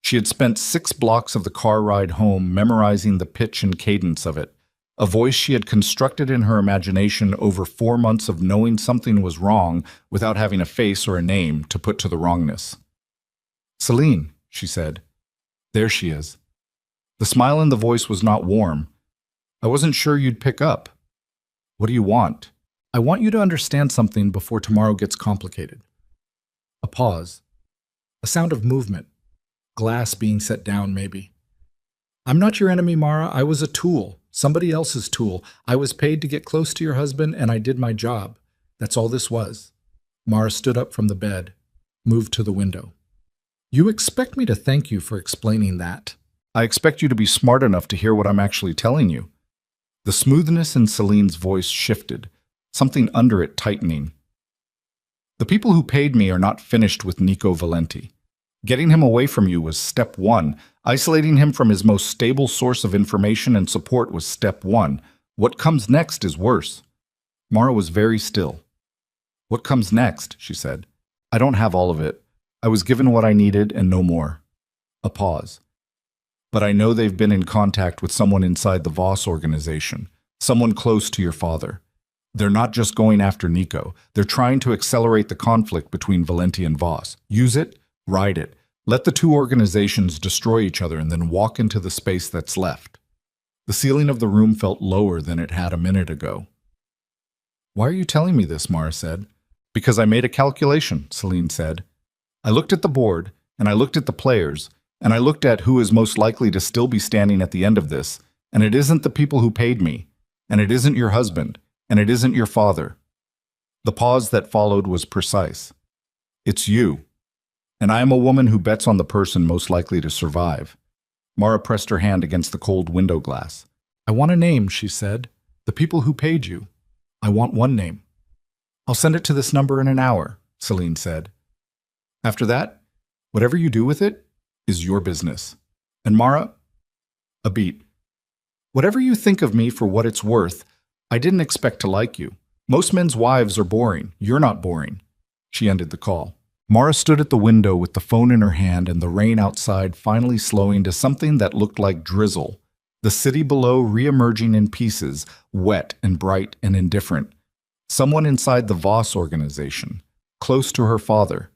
She had spent 6 blocks of the car ride home memorizing the pitch and cadence of it, a voice she had constructed in her imagination over 4 months of knowing something was wrong without having a face or a name to put to the wrongness. "Celine," she said. "There she is." The smile in the voice was not warm. "I wasn't sure you'd pick up. What do you want?" "I want you to understand something before tomorrow gets complicated." A pause. A sound of movement. Glass being set down, maybe. "I'm not your enemy, Mara. I was a tool. Somebody else's tool. I was paid to get close to your husband, and I did my job. That's all this was." Mara stood up from the bed, moved to the window. "You expect me to thank you for explaining that?" "I expect you to be smart enough to hear what I'm actually telling you." The smoothness in Celine's voice shifted, something under it tightening. "The people who paid me are not finished with Nico Valenti. Getting him away from you was step one. Isolating him from his most stable source of information and support was step one. What comes next is worse." Mara was very still. "What comes next?" she said. "I don't have all of it. I was given what I needed and no more." A pause. "But I know they've been in contact with someone inside the Voss organization, someone close to your father. They're not just going after Nico. They're trying to accelerate the conflict between Valenti and Voss. Use it, ride it. Let the two organizations destroy each other and then walk into the space that's left." The ceiling of the room felt lower than it had a minute ago. "Why are you telling me this?" Mara said. "Because I made a calculation," Celine said. "I looked at the board, and I looked at the players, and I looked at who is most likely to still be standing at the end of this, and it isn't the people who paid me, and it isn't your husband, and it isn't your father." The pause that followed was precise. "It's you. And I am a woman who bets on the person most likely to survive." Mara pressed her hand against the cold window glass. "I want a name," she said. "The people who paid you. I want one name." "I'll send it to this number in an hour," Celine said. "After that, whatever you do with it is your business." And Mara, a beat. "Whatever you think of me for what it's worth, I didn't expect to like you. Most men's wives are boring. You're not boring." She ended the call. Mara stood at the window with the phone in her hand and the rain outside finally slowing to something that looked like drizzle. The city below re-emerging in pieces, wet and bright and indifferent. Someone inside the Voss organization, close to her father.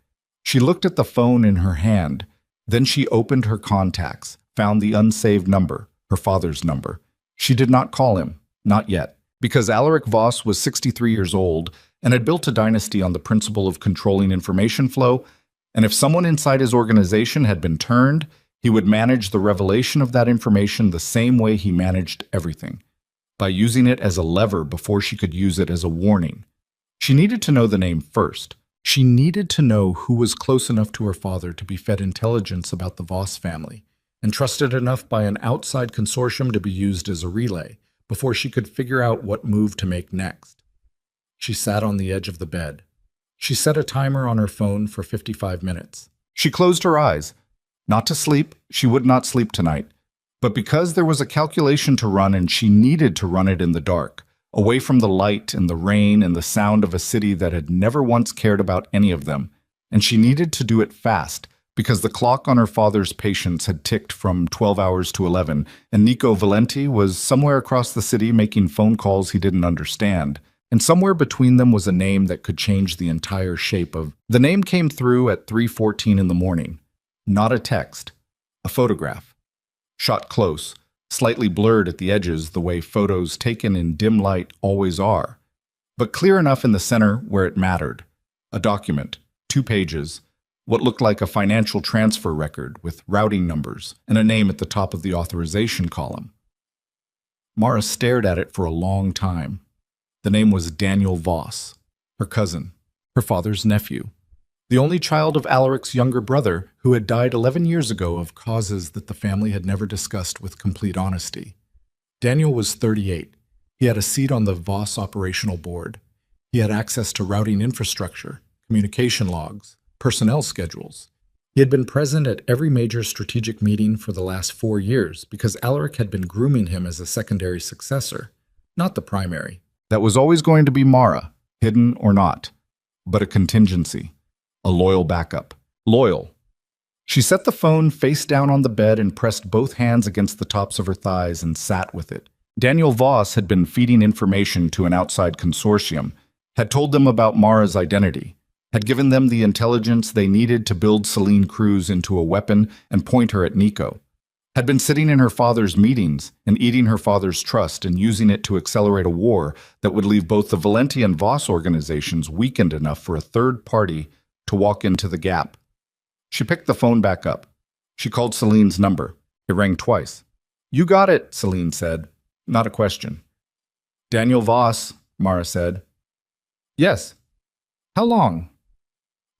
She looked at the phone in her hand. Then she opened her contacts, found the unsaved number, her father's number. She did not call him, not yet, because Alaric Voss was 63 years old and had built a dynasty on the principle of controlling information flow, and if someone inside his organization had been turned, he would manage the revelation of that information the same way he managed everything, by using it as a lever before she could use it as a warning. She needed to know the name first. She needed to know who was close enough to her father to be fed intelligence about the Voss family, and trusted enough by an outside consortium to be used as a relay, before she could figure out what move to make next. She sat on the edge of the bed. She set a timer on her phone for 55 minutes. She closed her eyes. Not to sleep, she would not sleep tonight, but because there was a calculation to run and she needed to run it in the dark, away from the light and the rain and the sound of a city that had never once cared about any of them, and she needed to do it fast, because the clock on her father's patience had ticked from 12 hours to 11, and Nico Valenti was somewhere across the city making phone calls he didn't understand. And somewhere between them was a name that could change the entire shape of... The name came through at 3:14 in the morning. Not a text. A photograph. Shot close, slightly blurred at the edges the way photos taken in dim light always are. But clear enough in the center where it mattered. A document, 2 pages, what looked like a financial transfer record with routing numbers and a name at the top of the authorization column. Mara stared at it for a long time. The name was Daniel Voss, her cousin, her father's nephew, the only child of Alaric's younger brother who had died 11 years ago of causes that the family had never discussed with complete honesty. Daniel was 38. He had a seat on the Voss operational board. He had access to routing infrastructure, communication logs, personnel schedules. He had been present at every major strategic meeting for the last 4 years because Alaric had been grooming him as a secondary successor, not the primary. That was always going to be Mara, hidden or not, but a contingency, a loyal backup. Loyal. She set the phone face down on the bed and pressed both hands against the tops of her thighs and sat with it, Daniel Voss had been feeding information to an outside consortium, had told them about Mara's identity, had given them the intelligence they needed to build Celine Cruz into a weapon and point her at Nico, had been sitting in her father's meetings and eating her father's trust and using it to accelerate a war that would leave both the Valenti and Voss organizations weakened enough for a third party to walk into the gap. She picked the phone back up. She called Celine's number. It rang twice. "You got it," Celine said. Not a question. "Daniel Voss," Mara said. "Yes." "How long?"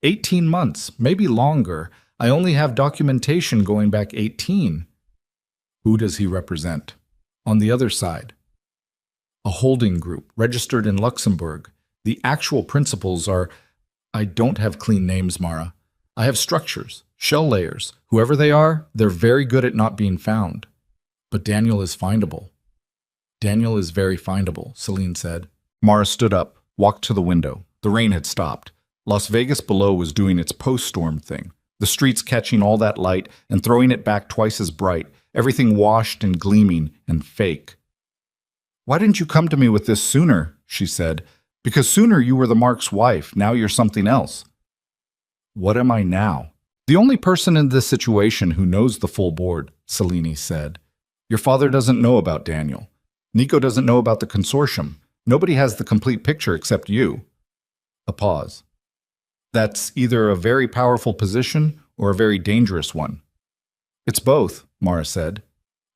18 months, maybe longer. I only have documentation going back 18. "Who does he represent?" "On the other side." "A holding group, registered in Luxembourg. The actual principals are—" "I don't have clean names, Mara. I have structures, shell layers. Whoever they are, they're very good at not being found. But Daniel is findable." "Daniel is very findable," Celine said. Mara stood up, walked to the window. The rain had stopped. Las Vegas below was doing its post-storm thing, the streets catching all that light and throwing it back twice as bright, everything washed and gleaming and fake. "Why didn't you come to me with this sooner?" she said. "Because sooner you were the Mark's wife, now you're something else." "What am I now?" "The only person in this situation who knows the full board," Celine said. "Your father doesn't know about Daniel. Nico doesn't know about the consortium. Nobody has the complete picture except you." A pause. "That's either a very powerful position or a very dangerous one." "It's both," Mara said.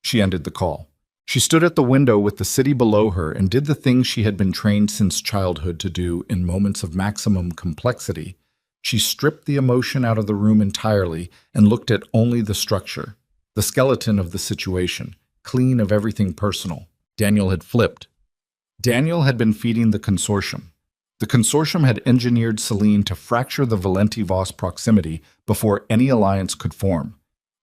She ended the call. She stood at the window with the city below her and did the things she had been trained since childhood to do in moments of maximum complexity. She stripped the emotion out of the room entirely and looked at only the structure, the skeleton of the situation, clean of everything personal. Daniel had flipped. Daniel had been feeding the consortium. The consortium had engineered Celine to fracture the Valenti-Voss proximity before any alliance could form,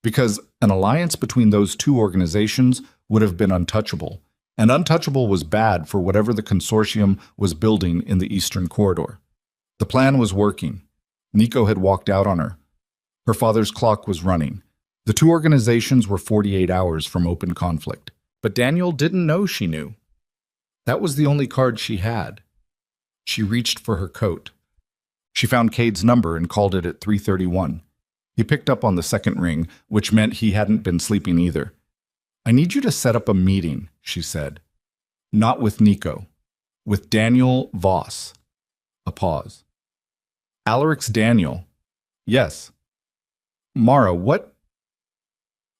because an alliance between those two organizations would have been untouchable, and untouchable was bad for whatever the consortium was building in the Eastern Corridor. The plan was working. Nico had walked out on her. Her father's clock was running. The two organizations were 48 hours from open conflict, but Daniel didn't know she knew. That was the only card she had. She reached for her coat. She found Cade's number and called it at 3:31. He picked up on the second ring, which meant he hadn't been sleeping either. "I need you to set up a meeting," she said. "Not with Nico. With Daniel Voss." A pause. "Alaric's Daniel." "Yes." "Mara, what?"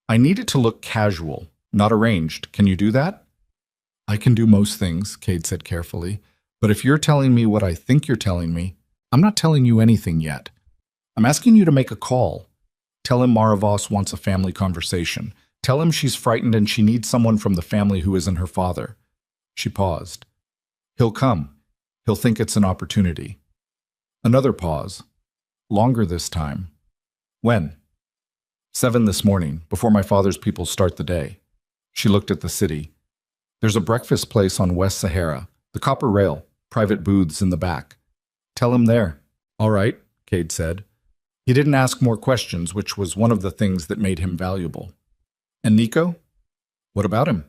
"I need it to look casual, not arranged. Can you do that?" "I can do most things," Cade said carefully. "But if you're telling me what I think you're telling me, I'm not telling you anything yet. I'm asking you to make a call. Tell him Mara Voss wants a family conversation. Tell him she's frightened and she needs someone from the family who isn't her father." She paused. "He'll come. He'll think it's an opportunity." Another pause. Longer this time. "When?" 7 this morning, before my father's people start the day." She looked at the city. "There's a breakfast place on West Sahara. The Copper Rail, private booths in the back. Tell him there." "All right," Cade said. He didn't ask more questions, which was one of the things that made him valuable. "And Nico? What about him?"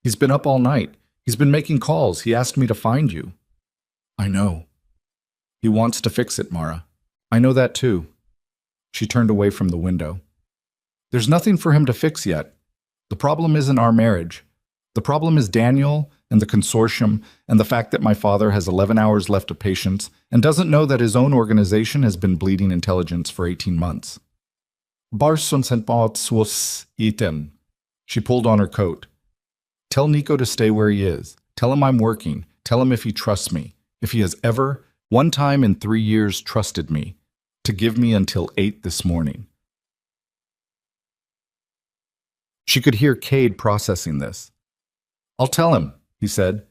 "He's been up all night. He's been making calls. He asked me to find you." "I know." "He wants to fix it, Mara. I know that too." She turned away from the window. "There's nothing for him to fix yet. The problem isn't our marriage. The problem is Daniel and the consortium and the fact that my father has 11 hours left of patience and doesn't know that his own organization has been bleeding intelligence for 18 months. She pulled on her coat. "Tell Nico to stay where he is. Tell him I'm working. Tell him if he trusts me, if he has ever, one time in 3 years, trusted me, to give me until 8 this morning." She could hear Cade processing this. "I'll tell him," he said.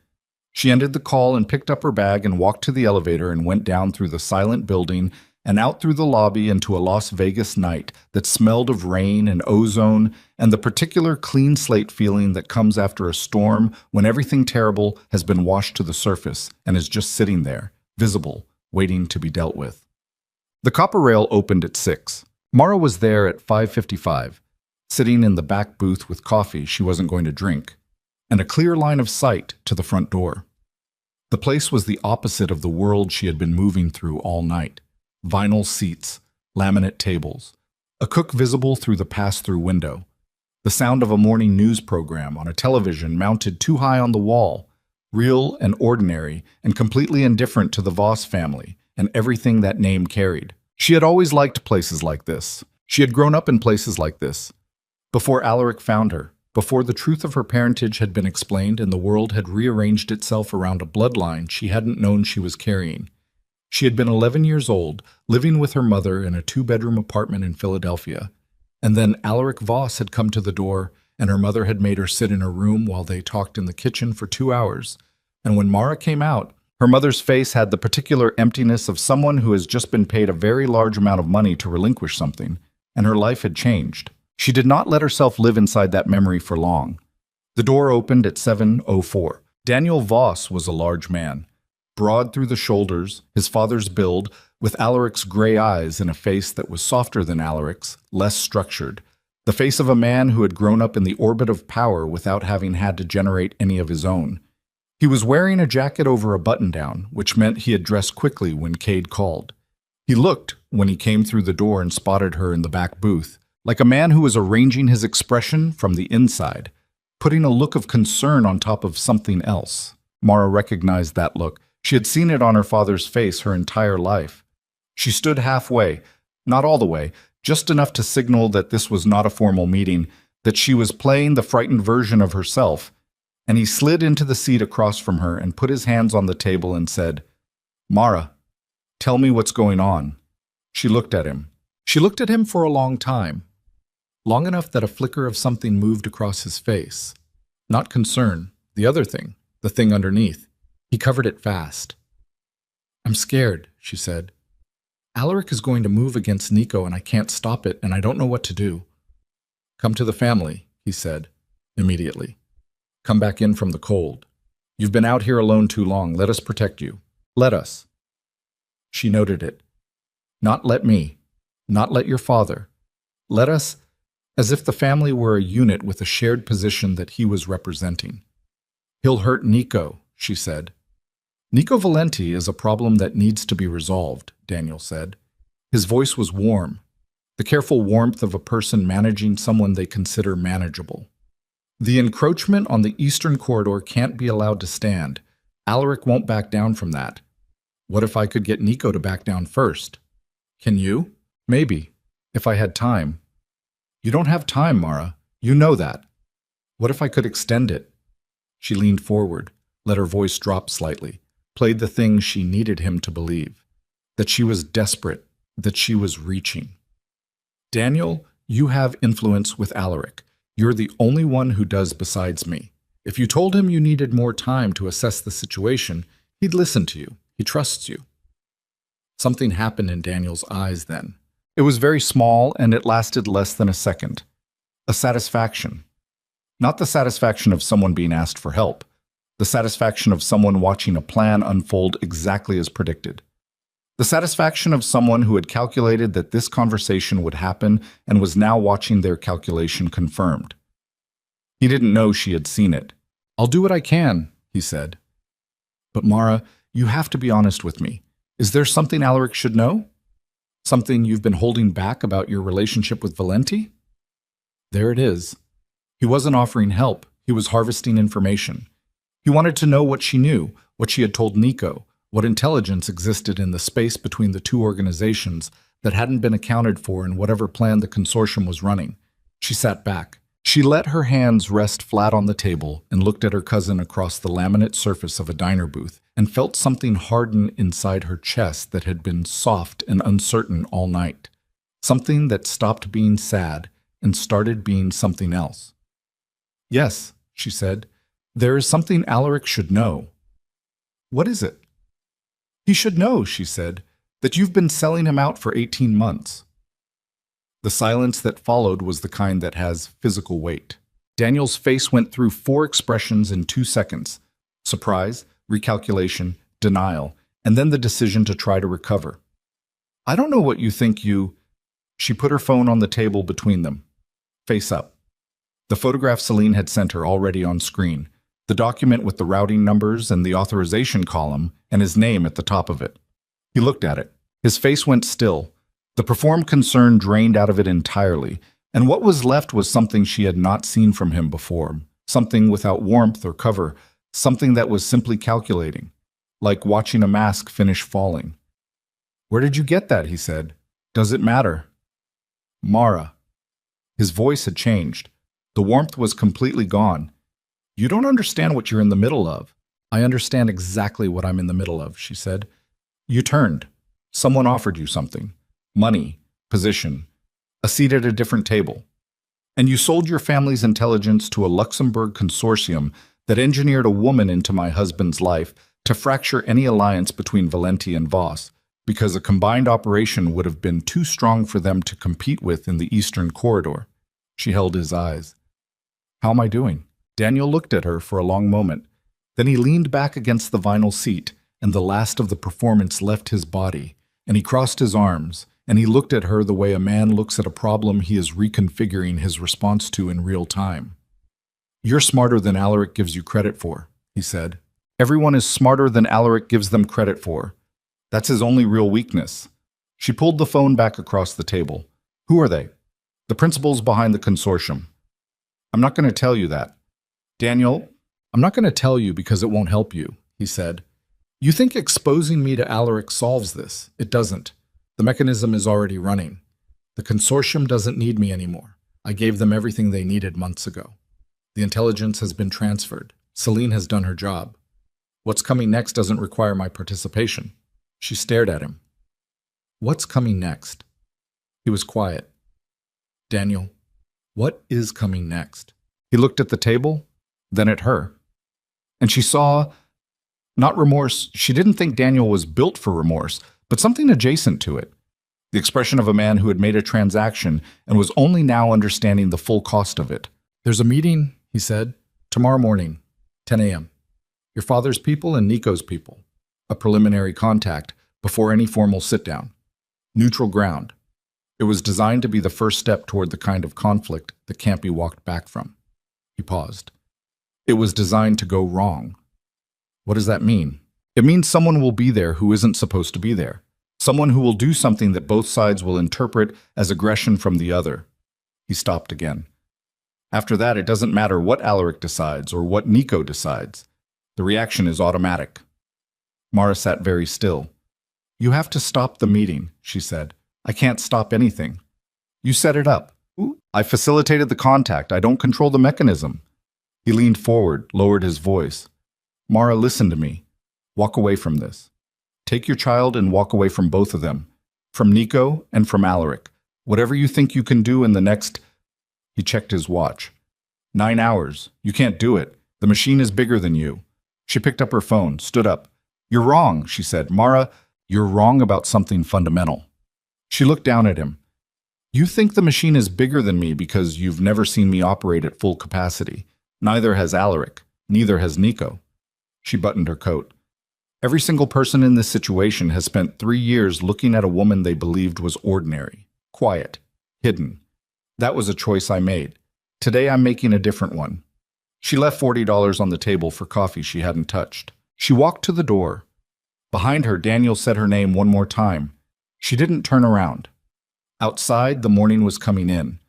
She ended the call and picked up her bag and walked to the elevator and went down through the silent building and out through the lobby into a Las Vegas night that smelled of rain and ozone and the particular clean slate feeling that comes after a storm when everything terrible has been washed to the surface and is just sitting there, visible, waiting to be dealt with. The Copper Rail opened at 6. Mara was there at 5:55, sitting in the back booth with coffee she wasn't going to drink. and a clear line of sight to the front door. The place was the opposite of the world she had been moving through all night. Vinyl seats, laminate tables, a cook visible through the pass-through window, the sound of a morning news program on a television mounted too high on the wall, real and ordinary and completely indifferent to the Voss family and everything that name carried. She had always liked places like this. She had grown up in places like this. Before Alaric found her, before the truth of her parentage had been explained and the world had rearranged itself around a bloodline she hadn't known she was carrying. She had been 11 years old, living with her mother in a 2-bedroom apartment in Philadelphia. And then Alaric Voss had come to the door, and her mother had made her sit in her room while they talked in the kitchen for 2 hours. And when Mara came out, her mother's face had the particular emptiness of someone who has just been paid a very large amount of money to relinquish something, and her life had changed. She did not let herself live inside that memory for long. The door opened at 7:04. Daniel Voss was a large man, broad through the shoulders, his father's build, with Alaric's gray eyes and a face that was softer than Alaric's, less structured, the face of a man who had grown up in the orbit of power without having had to generate any of his own. He was wearing a jacket over a button-down, which meant he had dressed quickly when Cade called. He looked, when he came through the door and spotted her in the back booth, like a man who was arranging his expression from the inside, putting a look of concern on top of something else. Mara recognized that look. She had seen it on her father's face her entire life. She stood halfway, not all the way, just enough to signal that this was not a formal meeting, that she was playing the frightened version of herself, and he slid into the seat across from her and put his hands on the table and said, "Mara, tell me what's going on." She looked at him. She looked at him for a long time, long enough that a flicker of something moved across his face. Not concern, the other thing, the thing underneath. He covered it fast. "I'm scared," she said. "Alaric is going to move against Nico and I can't stop it and I don't know what to do." "Come to the family," he said, immediately. "Come back in from the cold. You've been out here alone too long. Let us protect you. Let us." She noted it. "Not let me. Not let your father. Let us," as if the family were a unit with a shared position that he was representing. "He'll hurt Nico," she said. "Nico Valenti is a problem that needs to be resolved," Daniel said. His voice was warm, the careful warmth of a person managing someone they consider manageable. "The encroachment on the eastern corridor can't be allowed to stand. Alaric won't back down from that. What if I could get Nico to back down first? Can you? Maybe, if I had time." "You don't have time, Mara. You know that. What if I could extend it?" She leaned forward, let her voice drop slightly, played the thing she needed him to believe, that she was desperate, that she was reaching. "Daniel, you have influence with Alaric. You're the only one who does besides me. If you told him you needed more time to assess the situation, he'd listen to you. He trusts you." Something happened in Daniel's eyes then. It was very small, and it lasted less than a second. A satisfaction. Not the satisfaction of someone being asked for help. The satisfaction of someone watching a plan unfold exactly as predicted. The satisfaction of someone who had calculated that this conversation would happen and was now watching their calculation confirmed. He didn't know she had seen it. "I'll do what I can," he said. "But Mara, you have to be honest with me. Is there something Alaric should know? Something you've been holding back about your relationship with Valenti?" There it is. He wasn't offering help. He was harvesting information. He wanted to know what she knew, what she had told Nico, what intelligence existed in the space between the two organizations that hadn't been accounted for in whatever plan the consortium was running. She sat back. She let her hands rest flat on the table and looked at her cousin across the laminate surface of a diner booth and felt something harden inside her chest that had been soft and uncertain all night. Something that stopped being sad and started being something else. "Yes," she said, "there is something Alaric should know." "What is it?" "He should know," she said, "that you've been selling him out for 18 months. The silence that followed was the kind that has physical weight. Daniel's face went through 4 expressions in 2 seconds. Surprise, recalculation, denial, and then the decision to try to recover. "I don't know what you think you—" She put her phone on the table between them. Face up. The photograph Celine had sent her already on screen, The document with the routing numbers and the authorization column and his name at the top of it. He looked at it. His face went still. The performed concern drained out of it entirely, and what was left was something she had not seen from him before, something without warmth or cover, something that was simply calculating, like watching a mask finish falling. "Where did you get that?" he said. "Does it matter?" "Mara." His voice had changed. The warmth was completely gone. "You don't understand what you're in the middle of." "I understand exactly what I'm in the middle of," she said. "You turned. Someone offered you something. Money, position, a seat at a different table. And you sold your family's intelligence to a Luxembourg consortium that engineered a woman into my husband's life to fracture any alliance between Valenti and Voss, because a combined operation would have been too strong for them to compete with in the Eastern Corridor." She held his eyes. "How am I doing?" Daniel looked at her for a long moment. Then he leaned back against the vinyl seat, and the last of the performance left his body, and he crossed his arms, and he looked at her the way a man looks at a problem he is reconfiguring his response to in real time. "You're smarter than Alaric gives you credit for," he said. "Everyone is smarter than Alaric gives them credit for. That's his only real weakness." She pulled the phone back across the table. "Who are they?" "The principals behind the consortium." "I'm not going to tell you that." "Daniel, I'm not going to tell you because it won't help you," he said. "You think exposing me to Alaric solves this. It doesn't. The mechanism is already running. The consortium doesn't need me anymore. I gave them everything they needed months ago. The intelligence has been transferred. Celine has done her job. What's coming next doesn't require my participation." She stared at him. "What's coming next?" He was quiet. "Daniel, what is coming next?" He looked at the table, then at her. And she saw, not remorse. She didn't think Daniel was built for remorse, but something adjacent to it. The expression of a man who had made a transaction and was only now understanding the full cost of it. "There's a meeting," he said, "tomorrow morning, 10 a.m. Your father's people and Nico's people. A preliminary contact before any formal sit-down. Neutral ground. It was designed to be the first step toward the kind of conflict that can't be walked back from." He paused. "It was designed to go wrong." "What does that mean?" "It means someone will be there who isn't supposed to be there. Someone who will do something that both sides will interpret as aggression from the other." He stopped again. "After that, it doesn't matter what Alaric decides or what Nico decides. The reaction is automatic." Mara sat very still. "You have to stop the meeting," she said. "I can't stop anything." "You set it up." "I facilitated the contact. I don't control the mechanism." He leaned forward, lowered his voice. "Mara, listen to me. Walk away from this. Take your child and walk away from both of them. From Nico and from Alaric. Whatever you think you can do in the next..." He checked his watch. 9 hours. You can't do it. The machine is bigger than you." She picked up her phone, stood up. "You're wrong," she said. "Mara, you're wrong about something fundamental." She looked down at him. "You think the machine is bigger than me because you've never seen me operate at full capacity. Neither has Alaric. Neither has Nico." She buttoned her coat. "Every single person in this situation has spent 3 years looking at a woman they believed was ordinary, quiet, hidden. That was a choice I made. Today I'm making a different one." She left $40 on the table for coffee she hadn't touched. She walked to the door. Behind her, Daniel said her name one more time. She didn't turn around. Outside, the morning was coming in.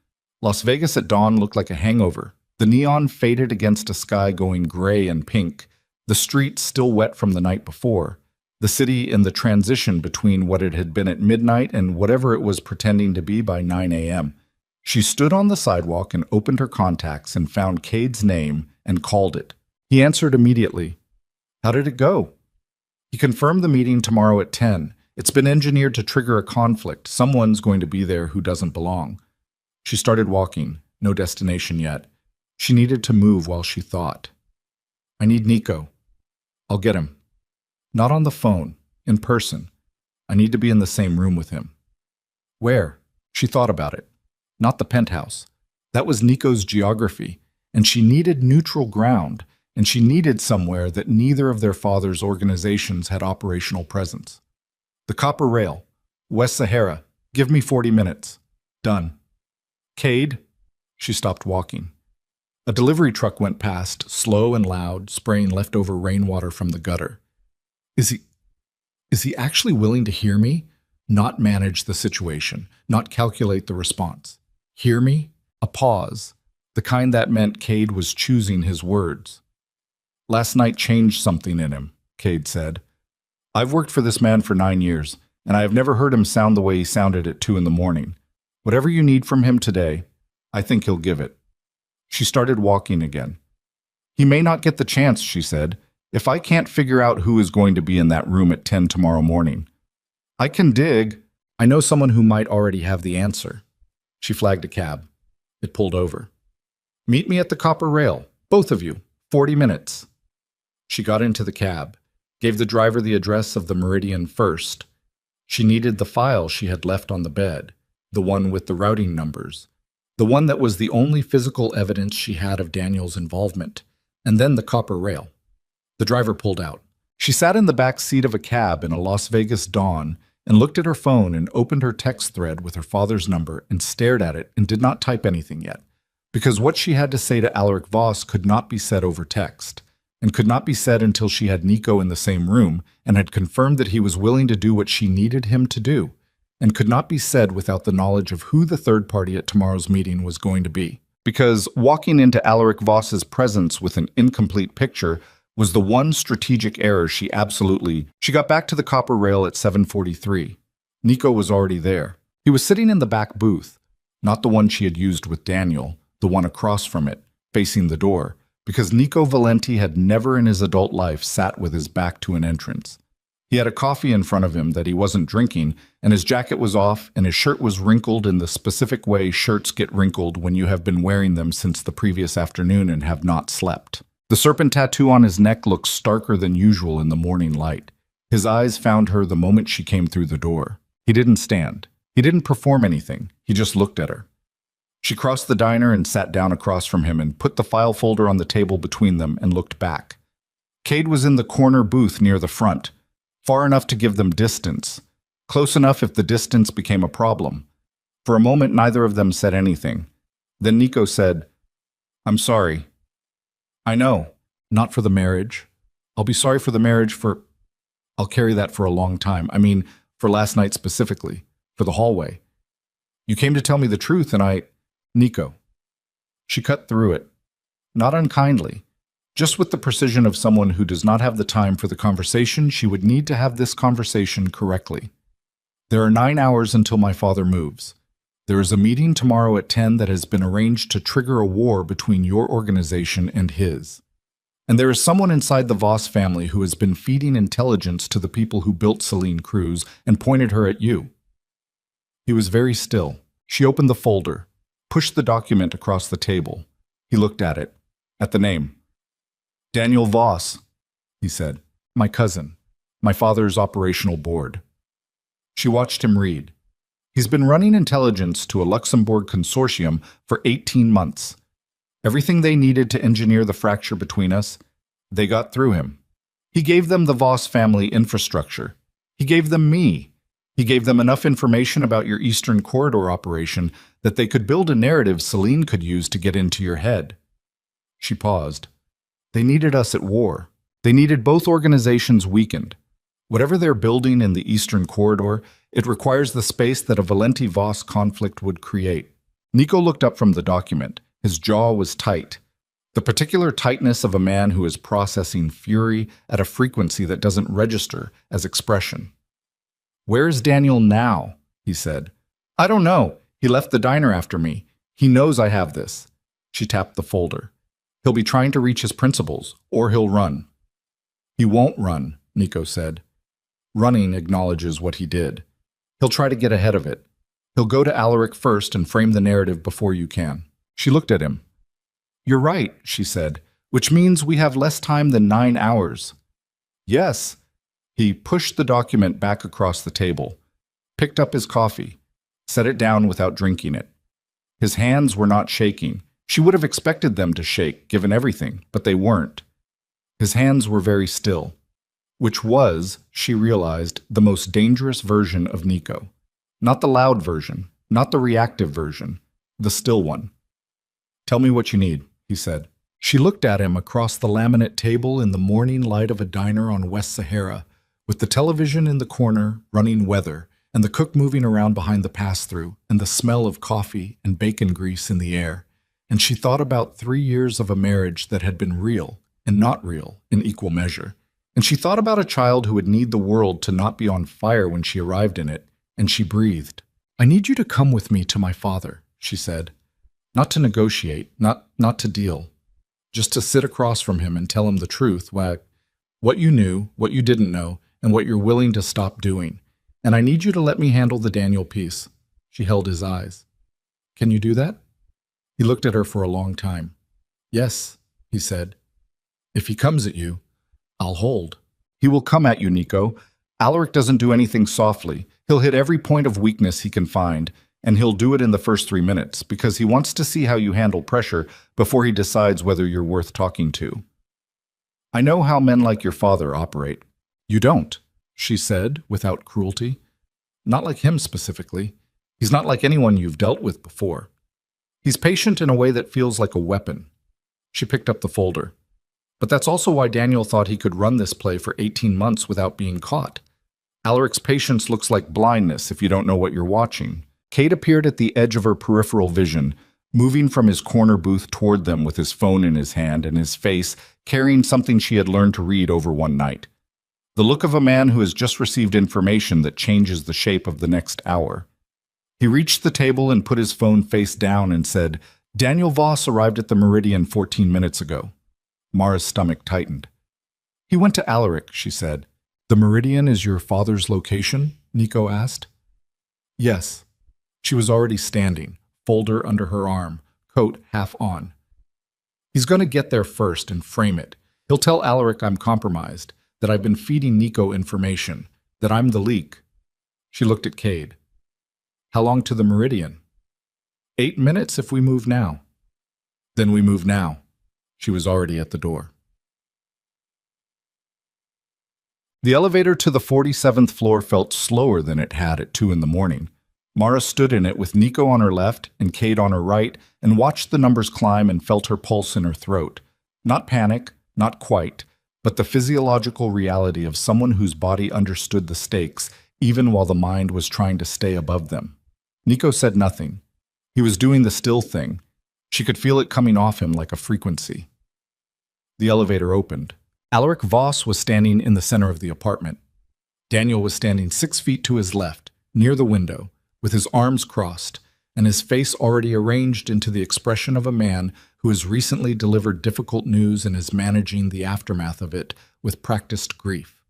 Las Vegas at dawn looked like a hangover. The neon faded against a sky going gray and pink. The streets still wet from the night before. The city in the transition between what it had been at midnight and whatever it was pretending to be by 9 a.m. She stood on the sidewalk and opened her contacts and found Cade's name and called it. He answered immediately. "How did it go?" He confirmed the meeting tomorrow at 10. "It's been engineered to trigger a conflict. Someone's going to be there who doesn't belong." She started walking. No destination yet. She needed to move while she thought. "I need Nico. I'll get him. Not on the phone. In person. I need to be in the same room with him." "Where?" She thought about it. Not the penthouse. That was Nico's geography, and she needed neutral ground, and she needed somewhere that neither of their father's organizations had operational presence. "The Copper Rail. West Sahara. Give me 40 minutes. Done." "Cade?" She stopped walking. A delivery truck went past, slow and loud, spraying leftover rainwater from the gutter. Is he actually willing to hear me? Not manage the situation, not calculate the response. Hear me? A pause, the kind that meant Cade was choosing his words. Last night changed something in him, Cade said. I've worked for this man for 9 years, and I have never heard him sound the way he sounded at 2 in the morning. Whatever you need from him today, I think he'll give it. She started walking again. He may not get the chance, she said, if I can't figure out who is going to be in that room at 10 tomorrow morning. I can dig. I know someone who might already have the answer. She flagged a cab. It pulled over. Meet me at the copper rail, both of you, 40 minutes. She got into the cab, gave the driver the address of the Meridian first. She needed the file she had left on the bed, the one with the routing numbers, the one that was the only physical evidence she had of Daniel's involvement, and then the copper rail. The driver pulled out. She sat in the back seat of a cab in a Las Vegas dawn and looked at her phone and opened her text thread with her father's number and stared at it and did not type anything yet, because what she had to say to Alaric Voss could not be said over text, and could not be said until she had Nico in the same room and had confirmed that he was willing to do what she needed him to do, and could not be said without the knowledge of who the third party at tomorrow's meeting was going to be. Because walking into Alaric Voss's presence with an incomplete picture was the one strategic error she got back to the copper rail at 7:43. Nico was already there. He was sitting in the back booth, not the one she had used with Daniel, the one across from it, facing the door, because Nico Valenti had never in his adult life sat with his back to an entrance. He had a coffee in front of him that he wasn't drinking, and his jacket was off, and his shirt was wrinkled in the specific way shirts get wrinkled when you have been wearing them since the previous afternoon and have not slept. The serpent tattoo on his neck looked starker than usual in the morning light. His eyes found her the moment she came through the door. He didn't stand. He didn't perform anything. He just looked at her. She crossed the diner and sat down across from him and put the file folder on the table between them and looked back. Cade was in the corner booth near the front, far enough to give them distance, close enough if the distance became a problem. For a moment, neither of them said anything. Then Nico said, "I'm sorry." "I know. Not for the marriage. I'll be sorry for the marriage for... I'll carry that for a long time. I mean, for last night specifically. For the hallway. You came to tell me the truth and I... Nico." She cut through it. Not unkindly. Just with the precision of someone who does not have the time for the conversation, she would need to have this conversation correctly. "There are 9 hours until my father moves. There is a meeting tomorrow at 10 that has been arranged to trigger a war between your organization and his. And there is someone inside the Voss family who has been feeding intelligence to the people who built Celine Cruz and pointed her at you." He was very still. She opened the folder, pushed the document across the table. He looked at it, at the name. "Daniel Voss," he said. "My cousin. My father's operational board." She watched him read. "He's been running intelligence to a Luxembourg consortium for 18 months. Everything they needed to engineer the fracture between us, they got through him. He gave them the Voss family infrastructure. He gave them me. He gave them enough information about your Eastern Corridor operation that they could build a narrative Celine could use to get into your head." She paused. "They needed us at war. They needed both organizations weakened. Whatever they're building in the Eastern Corridor, it requires the space that a Valenti-Voss conflict would create." Nico looked up from the document. His jaw was tight. The particular tightness of a man who is processing fury at a frequency that doesn't register as expression. "Where is Daniel now?" he said. "I don't know. He left the diner after me. He knows I have this." She tapped the folder. "He'll be trying to reach his principals, or he'll run." "He won't run," Nico said. "Running acknowledges what he did. He'll try to get ahead of it. He'll go to Alaric first and frame the narrative before you can." She looked at him. "You're right," she said, "which means we have less time than 9 hours." "Yes." He pushed the document back across the table, picked up his coffee, set it down without drinking it. His hands were not shaking. She would have expected them to shake, given everything, but they weren't. His hands were very still, which was, she realized, the most dangerous version of Nico. Not the loud version, not the reactive version, the still one. "Tell me what you need," he said. She looked at him across the laminate table in the morning light of a diner on West Sahara, with the television in the corner running weather, and the cook moving around behind the pass-through, and the smell of coffee and bacon grease in the air. And she thought about 3 years of a marriage that had been real and not real in equal measure. And she thought about a child who would need the world to not be on fire when she arrived in it, and she breathed. "I need you to come with me to my father," she said. "Not to negotiate, not to deal. Just to sit across from him and tell him the truth, what you knew, what you didn't know, and what you're willing to stop doing. And I need you to let me handle the Daniel piece." She held his eyes. "Can you do that?" He looked at her for a long time. "Yes," he said. "If he comes at you, I'll hold." "He will come at you, Nico. Alaric doesn't do anything softly. He'll hit every point of weakness he can find, and he'll do it in the first 3 minutes, because he wants to see how you handle pressure before he decides whether you're worth talking to. I know how men like your father operate." "You don't," she said, without cruelty. "Not like him specifically. He's not like anyone you've dealt with before. He's patient in a way that feels like a weapon." She picked up the folder. "But that's also why Daniel thought he could run this play for 18 months without being caught. Alaric's patience looks like blindness if you don't know what you're watching." Kate appeared at the edge of her peripheral vision, moving from his corner booth toward them with his phone in his hand and his face carrying something she had learned to read over one night. The look of a man who has just received information that changes the shape of the next hour. He reached the table and put his phone face down and said, "Daniel Voss arrived at the Meridian 14 minutes ago." Mara's stomach tightened. "He went to Alaric," she said. "The Meridian is your father's location?" Nico asked. "Yes." She was already standing, folder under her arm, coat half on. "He's going to get there first and frame it. He'll tell Alaric I'm compromised, that I've been feeding Nico information, that I'm the leak." She looked at Cade. "How long to the Meridian?" 8 minutes if we move now." "Then we move now." She was already at the door. The elevator to the 47th floor felt slower than it had at 2 in the morning. Mara stood in it with Nico on her left and Cade on her right and watched the numbers climb and felt her pulse in her throat. Not panic, not quite, but the physiological reality of someone whose body understood the stakes even while the mind was trying to stay above them. Nico said nothing. He was doing the still thing. She could feel it coming off him like a frequency. The elevator opened. Alaric Voss was standing in the center of the apartment. Daniel was standing 6 feet to his left, near the window, with his arms crossed, and his face already arranged into the expression of a man who has recently delivered difficult news and is managing the aftermath of it with practiced grief.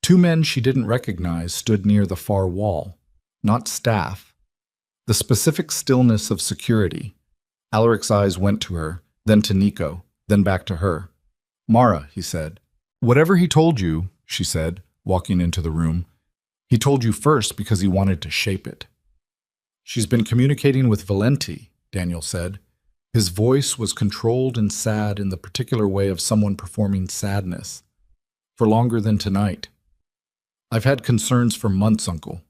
2 men she didn't recognize stood near the far wall, not staff. The specific stillness of security. Alaric's eyes went to her, then to Nico, then back to her. "Mara," he said. "Whatever he told you," she said, walking into the room, "he told you first because he wanted to shape it." "She's been communicating with Valenti," Daniel said. His voice was controlled and sad in the particular way of someone performing sadness. "For longer than tonight. I've had concerns for months, Uncle.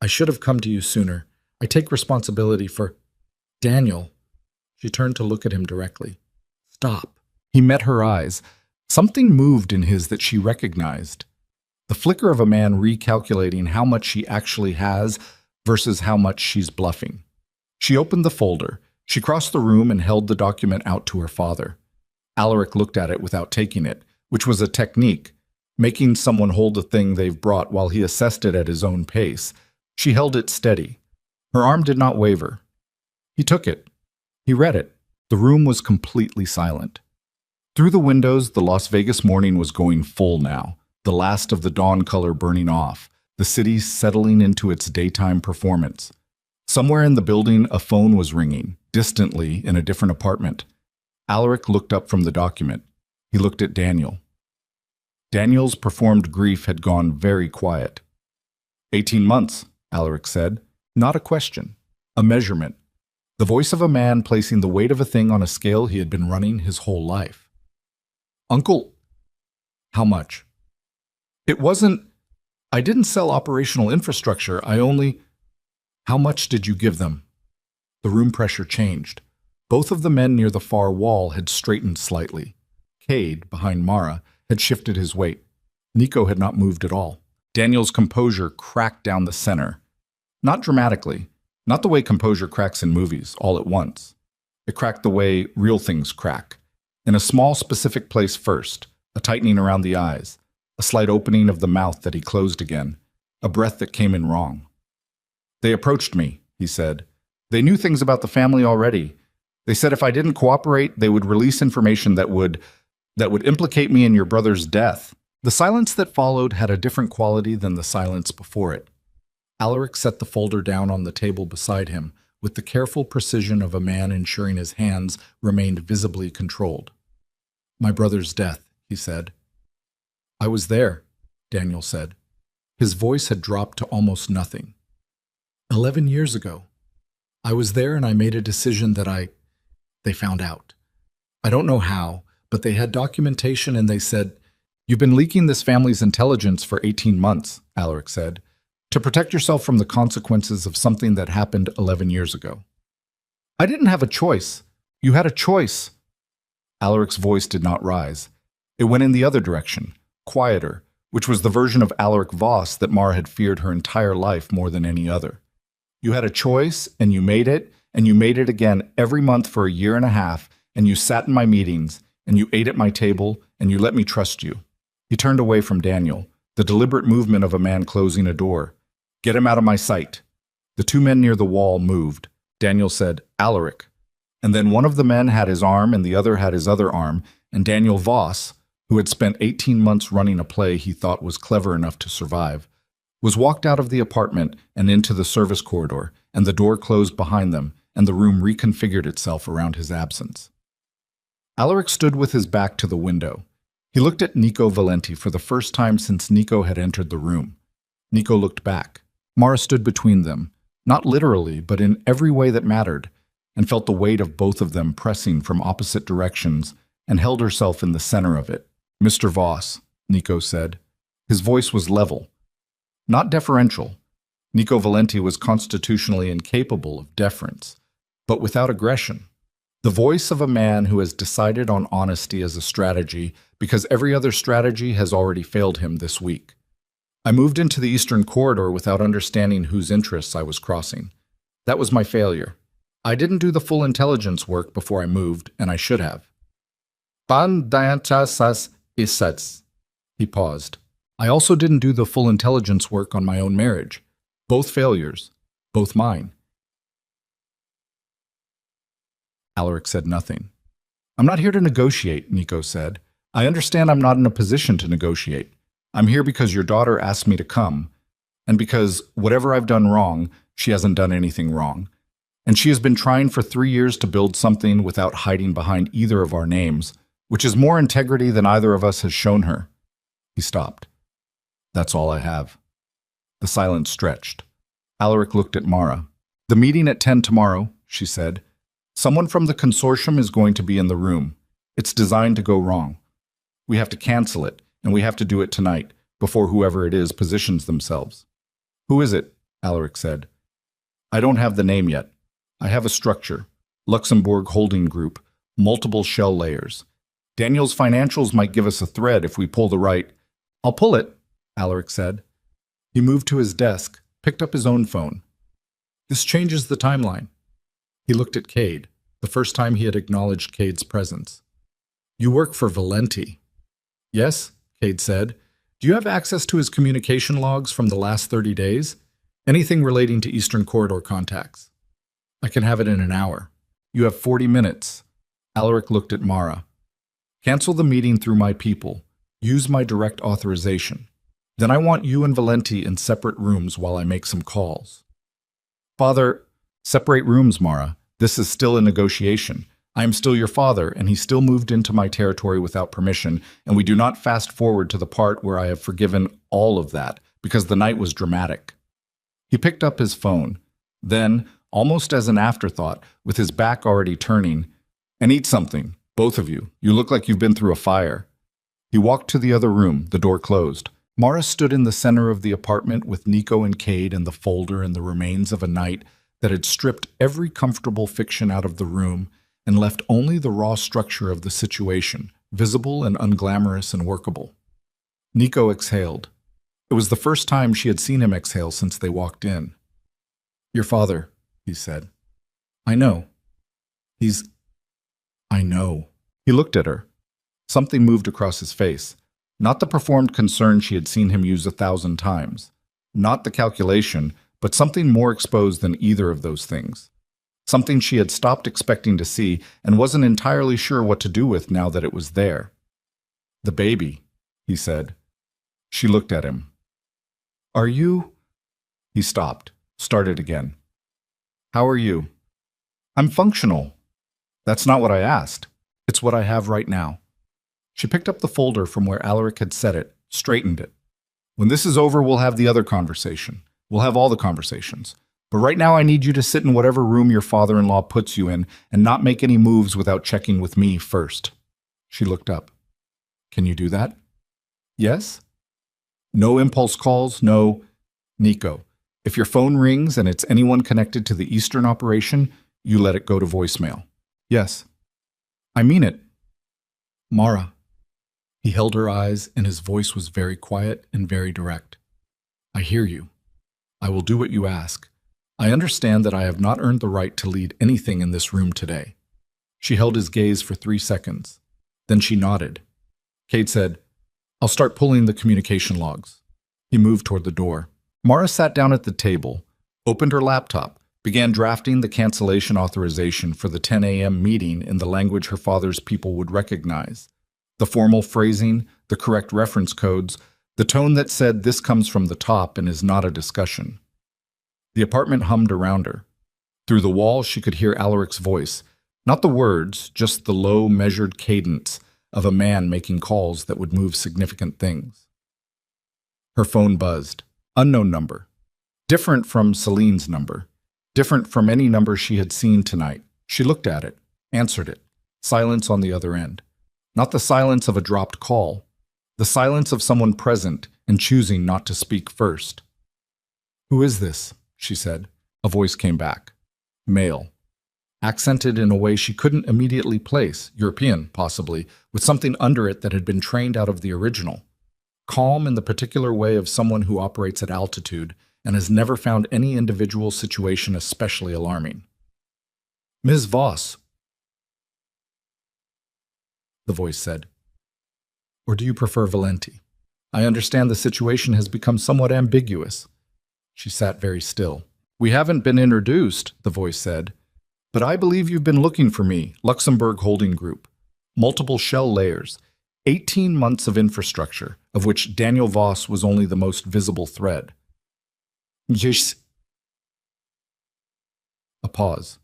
I should have come to you sooner. I take responsibility for—" "Daniel." She turned to look at him directly. "Stop." He met her eyes. Something moved in his that she recognized. The flicker of a man recalculating how much she actually has versus how much she's bluffing. She opened the folder. She crossed the room and held the document out to her father. Alaric looked at it without taking it, which was a technique, making someone hold the thing they've brought while he assessed it at his own pace. She held it steady. Her arm did not waver. He took it. He read it. The room was completely silent. Through the windows, the Las Vegas morning was going full now, the last of the dawn color burning off, the city settling into its daytime performance. Somewhere in the building, a phone was ringing, distantly in a different apartment. Alaric looked up from the document. He looked at Daniel. Daniel's performed grief had gone very quiet. 18 months, Alaric said. Not a question, a measurement. The voice of a man placing the weight of a thing on a scale he had been running his whole life. "Uncle, how much?" "It wasn't. I didn't sell operational infrastructure. I only—" "How much did you give them?" The room pressure changed. Both of the men near the far wall had straightened slightly. Cade, behind Mara, had shifted his weight. Nico had not moved at all. Daniel's composure cracked down the center. Not dramatically, not the way composure cracks in movies, all at once. It cracked the way real things crack. In a small, specific place first, a tightening around the eyes, a slight opening of the mouth that he closed again, a breath that came in wrong. They approached me, he said. They knew things about the family already. They said if I didn't cooperate, they would release information that would implicate me in your brother's death. The silence that followed had a different quality than the silence before it. Alaric set the folder down on the table beside him, with the careful precision of a man ensuring his hands remained visibly controlled. My brother's death, he said. I was there, Daniel said. His voice had dropped to almost nothing. 11 years ago. I was there and I made a decision that they found out. I don't know how, but they had documentation and they said, "You've been leaking this family's intelligence for 18 months, Alaric said, to protect yourself from the consequences of something that happened 11 years ago. I didn't have a choice. You had a choice. Alaric's voice did not rise. It went in the other direction, quieter, which was the version of Alaric Voss that Mara had feared her entire life more than any other. You had a choice, and you made it again every month for a year and a half, and you sat in my meetings, and you ate at my table, and you let me trust you. He turned away from Daniel, the deliberate movement of a man closing a door. Get him out of my sight. The two men near the wall moved. Daniel said, Alaric. And then one of the men had his arm and the other had his other arm, and Daniel Voss, who had spent 18 months running a play he thought was clever enough to survive, was walked out of the apartment and into the service corridor, and the door closed behind them, and the room reconfigured itself around his absence. Alaric stood with his back to the window. He looked at Nico Valenti for the first time since Nico had entered the room. Nico looked back. Mara stood between them, not literally, but in every way that mattered, and felt the weight of both of them pressing from opposite directions and held herself in the center of it. Mr. Voss, Nico said. His voice was level, not deferential. Nico Valenti was constitutionally incapable of deference, but without aggression. The voice of a man who has decided on honesty as a strategy because every other strategy has already failed him this week. I moved into the Eastern Corridor without understanding whose interests I was crossing. That was my failure. I didn't do the full intelligence work before I moved, and I should have. Pan dianchasas isats. He paused. I also didn't do the full intelligence work on my own marriage. Both failures. Both mine. Alaric said nothing. I'm not here to negotiate, Nico said. I understand I'm not in a position to negotiate. I'm here because your daughter asked me to come, and because whatever I've done wrong, she hasn't done anything wrong. And she has been trying for 3 years to build something without hiding behind either of our names, which is more integrity than either of us has shown her. He stopped. That's all I have. The silence stretched. Alaric looked at Mara. The meeting at 10 tomorrow, she said. Someone from the consortium is going to be in the room. It's designed to go wrong. We have to cancel it, and we have to do it tonight, before whoever it is positions themselves. Who is it? Alaric said. I don't have the name yet. I have a structure, Luxembourg Holding Group, multiple shell layers. Daniel's financials might give us a thread if we pull the right. I'll pull it, Alaric said. He moved to his desk, picked up his own phone. This changes the timeline. He looked at Cade, the first time he had acknowledged Cade's presence. You work for Valenti. Yes, Cade said. Do you have access to his communication logs from the last 30 days? Anything relating to Eastern Corridor contacts? I can have it in an hour. You have 40 minutes. Alaric looked at Mara. Cancel the meeting through my people. Use my direct authorization. Then I want you and Valenti in separate rooms while I make some calls. Father, separate rooms, Mara. This is still a negotiation. I am still your father, and he still moved into my territory without permission, and we do not fast forward to the part where I have forgiven all of that, because the night was dramatic. He picked up his phone. Then, almost as an afterthought, with his back already turning, and eat something, both of you. You look like you've been through a fire. He walked to the other room, the door closed. Mara stood in the center of the apartment with Nico and Cade and the folder and the remains of a night that had stripped every comfortable fiction out of the room and left only the raw structure of the situation, visible and unglamorous and workable. Nico exhaled. It was the first time she had seen him exhale since they walked in. "Your father," he said. "I know. I know." He looked at her. Something moved across his face. Not the performed concern she had seen him use 1,000 times. Not the calculation, but something more exposed than either of those things. Something she had stopped expecting to see and wasn't entirely sure what to do with now that it was there. "The baby," he said. She looked at him. "Are you—" He stopped, started again. "How are you?" "I'm functional." "That's not what I asked. It's what I have right now." She picked up the folder from where Alaric had set it, straightened it. "When this is over, we'll have the other conversation. We'll have all the conversations. But right now I need you to sit in whatever room your father-in-law puts you in and not make any moves without checking with me first." She looked up. "Can you do that?" "Yes." "No impulse calls, no—" "Nico, if your phone rings and it's anyone connected to the Eastern operation, you let it go to voicemail." "Yes." "I mean it." "Mara." He held her eyes, and his voice was very quiet and very direct. "I hear you. I will do what you ask. I understand that I have not earned the right to lead anything in this room today." She held his gaze for 3 seconds. Then she nodded. Kate said, "I'll start pulling the communication logs." He moved toward the door. Mara sat down at the table, opened her laptop, began drafting the cancellation authorization for the 10 a.m. meeting in the language her father's people would recognize. The formal phrasing, the correct reference codes, the tone that said this comes from the top and is not a discussion. The apartment hummed around her. Through the wall she could hear Alaric's voice, not the words, just the low, measured cadence of a man making calls that would move significant things. Her phone buzzed. Unknown number. Different from Celine's number. Different from any number she had seen tonight. She looked at it, answered it. Silence on the other end. Not the silence of a dropped call. The silence of someone present and choosing not to speak first. "Who is this?" she said. A voice came back. Male. Accented in a way she couldn't immediately place, European, possibly, with something under it that had been trained out of the original. Calm in the particular way of someone who operates at altitude and has never found any individual situation especially alarming. "Ms. Voss," the voice said. "Or do you prefer Valenti? I understand the situation has become somewhat ambiguous." She sat very still. "We haven't been introduced," the voice said. "But I believe you've been looking for me, Luxembourg Holding Group. Multiple shell layers, 18 months of infrastructure, of which Daniel Voss was only the most visible thread." Yes. A pause.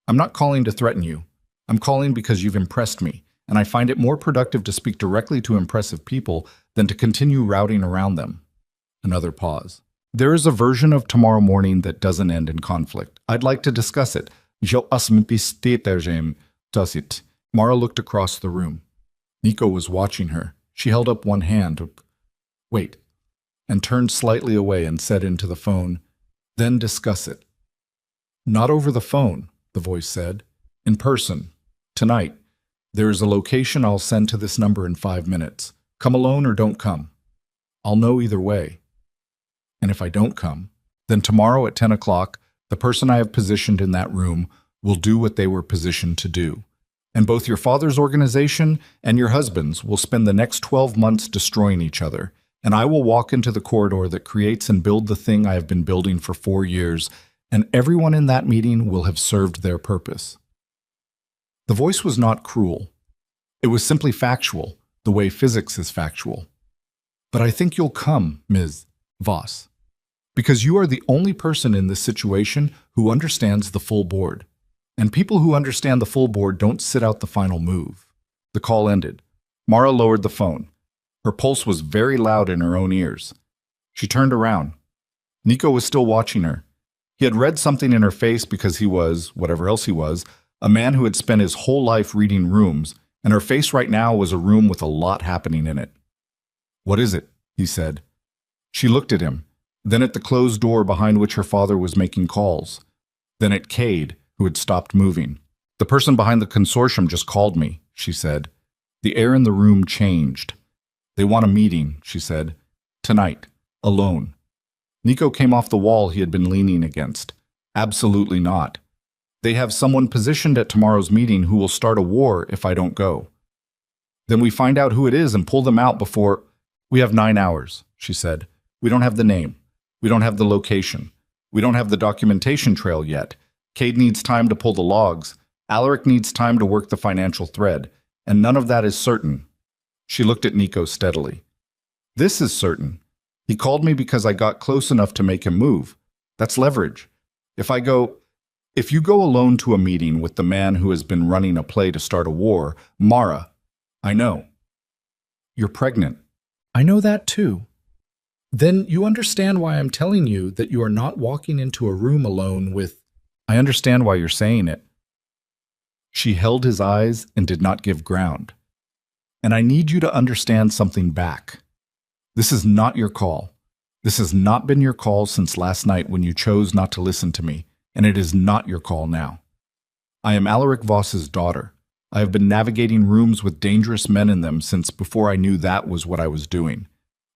"I'm not calling to threaten you. I'm calling because you've impressed me, and I find it more productive to speak directly to impressive people than to continue routing around them." Another pause. "There is a version of tomorrow morning that doesn't end in conflict. I'd like to discuss it. Mara looked across the room. Nico was watching her. She held up one hand. "Wait," and turned slightly away and said into the phone, "Then discuss it." "Not over the phone," the voice said. "In person. Tonight. There is a location I'll send to this number in 5 minutes. Come alone or don't come. I'll know either way. And if I don't come, then tomorrow at 10 o'clock, the person I have positioned in that room will do what they were positioned to do. And both your father's organization and your husband's will spend the next 12 months destroying each other, and I will walk into the corridor that creates and build the thing I have been building for 4 years, and everyone in that meeting will have served their purpose." The voice was not cruel. It was simply factual, the way physics is factual. "But I think you'll come, Ms. Voss, because you are the only person in this situation who understands the full board. And people who understand the full board don't sit out the final move." The call ended. Mara lowered the phone. Her pulse was very loud in her own ears. She turned around. Nico was still watching her. He had read something in her face because he was, whatever else he was, a man who had spent his whole life reading rooms, and her face right now was a room with a lot happening in it. "What is it?" he said. She looked at him, then at the closed door behind which her father was making calls, then at Cade, who had stopped moving. The person behind the consortium just called me, she said. The air in the room changed. They want a meeting, she said. Tonight, alone. Nico came off the wall he had been leaning against. Absolutely not. They have someone positioned at tomorrow's meeting who will start a war if I don't go. Then we find out who it is and pull them out before... We have 9 hours, she said. We don't have the name. We don't have the location. We don't have the documentation trail yet. Cade needs time to pull the logs. Alaric needs time to work the financial thread. And none of that is certain. She looked at Nico steadily. This is certain. He called me because I got close enough to make him move. That's leverage. If you go alone to a meeting with the man who has been running a play to start a war, Mara, I know. You're pregnant. I know that too. Then you understand why I'm telling you that you are not walking into a room alone with... I understand why you're saying it. She held his eyes and did not give ground. And I need you to understand something back. This is not your call. This has not been your call since last night when you chose not to listen to me, and it is not your call now. I am Alaric Voss's daughter. I have been navigating rooms with dangerous men in them since before I knew that was what I was doing.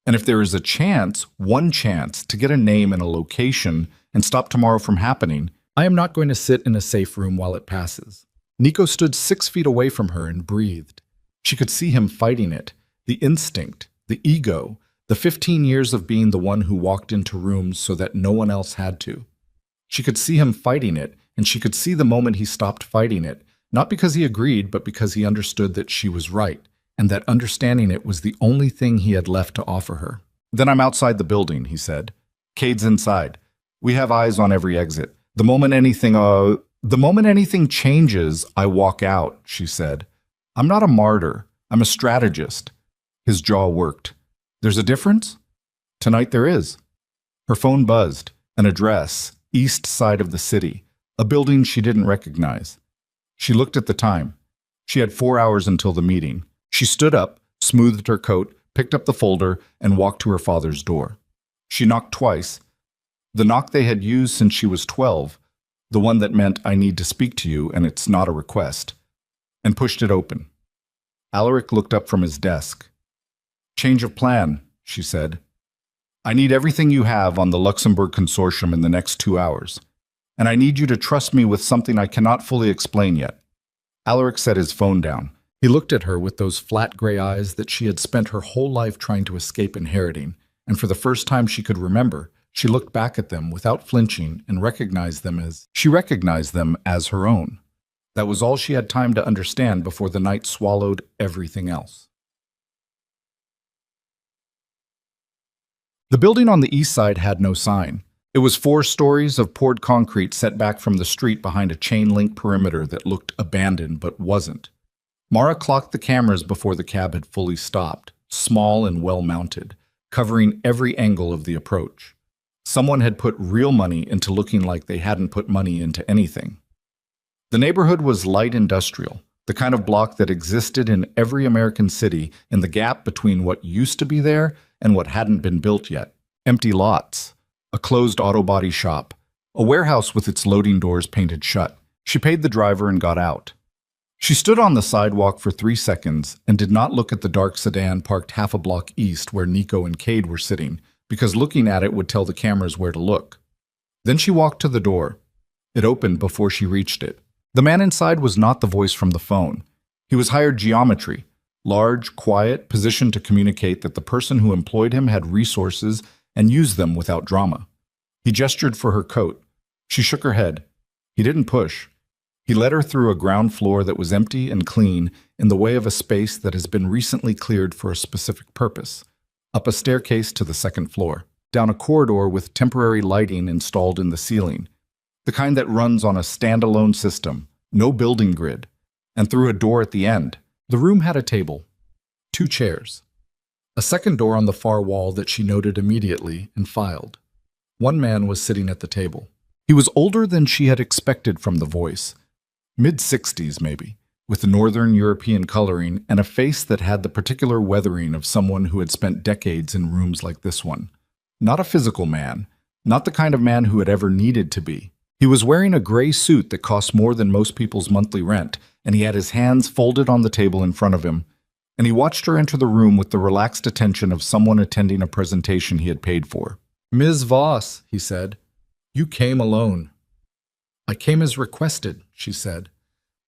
And if there is a chance, one chance, to get a name and a location and stop tomorrow from happening, I am not going to sit in a safe room while it passes. Nico stood 6 feet away from her and breathed. She could see him fighting it, the instinct, the ego, the 15 years of being the one who walked into rooms so that no one else had to. She could see him fighting it, and she could see the moment he stopped fighting it, not because he agreed, but because he understood that she was right, and that understanding it was the only thing he had left to offer her. Then I'm outside the building, he said. Cade's inside. We have eyes on every exit. The moment anything changes, I walk out, she said. I'm not a martyr. I'm a strategist. His jaw worked. There's a difference? Tonight there is. Her phone buzzed. An address, east side of the city, a building she didn't recognize. She looked at the time. She had 4 hours until the meeting. She stood up, smoothed her coat, picked up the folder, and walked to her father's door. She knocked twice. The knock they had used since she was 12, the one that meant, I need to speak to you, and it's not a request, and pushed it open. Alaric looked up from his desk. Change of plan, she said. I need everything you have on the Luxembourg Consortium in the next 2 hours, and I need you to trust me with something I cannot fully explain yet. Alaric set his phone down. He looked at her with those flat gray eyes that she had spent her whole life trying to escape inheriting, and for the first time she could remember, she looked back at them without flinching and recognized them as her own. That was all she had time to understand before the night swallowed everything else. The building on the east side had no sign. It was 4 stories of poured concrete set back from the street behind a chain-link perimeter that looked abandoned but wasn't. Mara clocked the cameras before the cab had fully stopped, small and well-mounted, covering every angle of the approach. Someone had put real money into looking like they hadn't put money into anything. The neighborhood was light industrial, the kind of block that existed in every American city in the gap between what used to be there and what hadn't been built yet. Empty lots, a closed auto body shop, a warehouse with its loading doors painted shut. She paid the driver and got out. She stood on the sidewalk for 3 seconds and did not look at the dark sedan parked half a block east where Nico and Cade were sitting, because looking at it would tell the cameras where to look. Then she walked to the door. It opened before she reached it. The man inside was not the voice from the phone. He was hired geometry, large, quiet, positioned to communicate that the person who employed him had resources and used them without drama. He gestured for her coat. She shook her head. He didn't push. He led her through a ground floor that was empty and clean in the way of a space that has been recently cleared for a specific purpose, up a staircase to the 2nd floor, down a corridor with temporary lighting installed in the ceiling, the kind that runs on a standalone system, no building grid, and through a door at the end. The room had a table, 2 chairs, a second door on the far wall that she noted immediately and filed. One man was sitting at the table. He was older than she had expected from the voice, mid-60s maybe, with Northern European coloring and a face that had the particular weathering of someone who had spent decades in rooms like this one. Not a physical man, not the kind of man who had ever needed to be, He was wearing a gray suit that cost more than most people's monthly rent, and he had his hands folded on the table in front of him, and he watched her enter the room with the relaxed attention of someone attending a presentation he had paid for. "Ms. Voss," he said, "you came alone." "I came as requested," she said.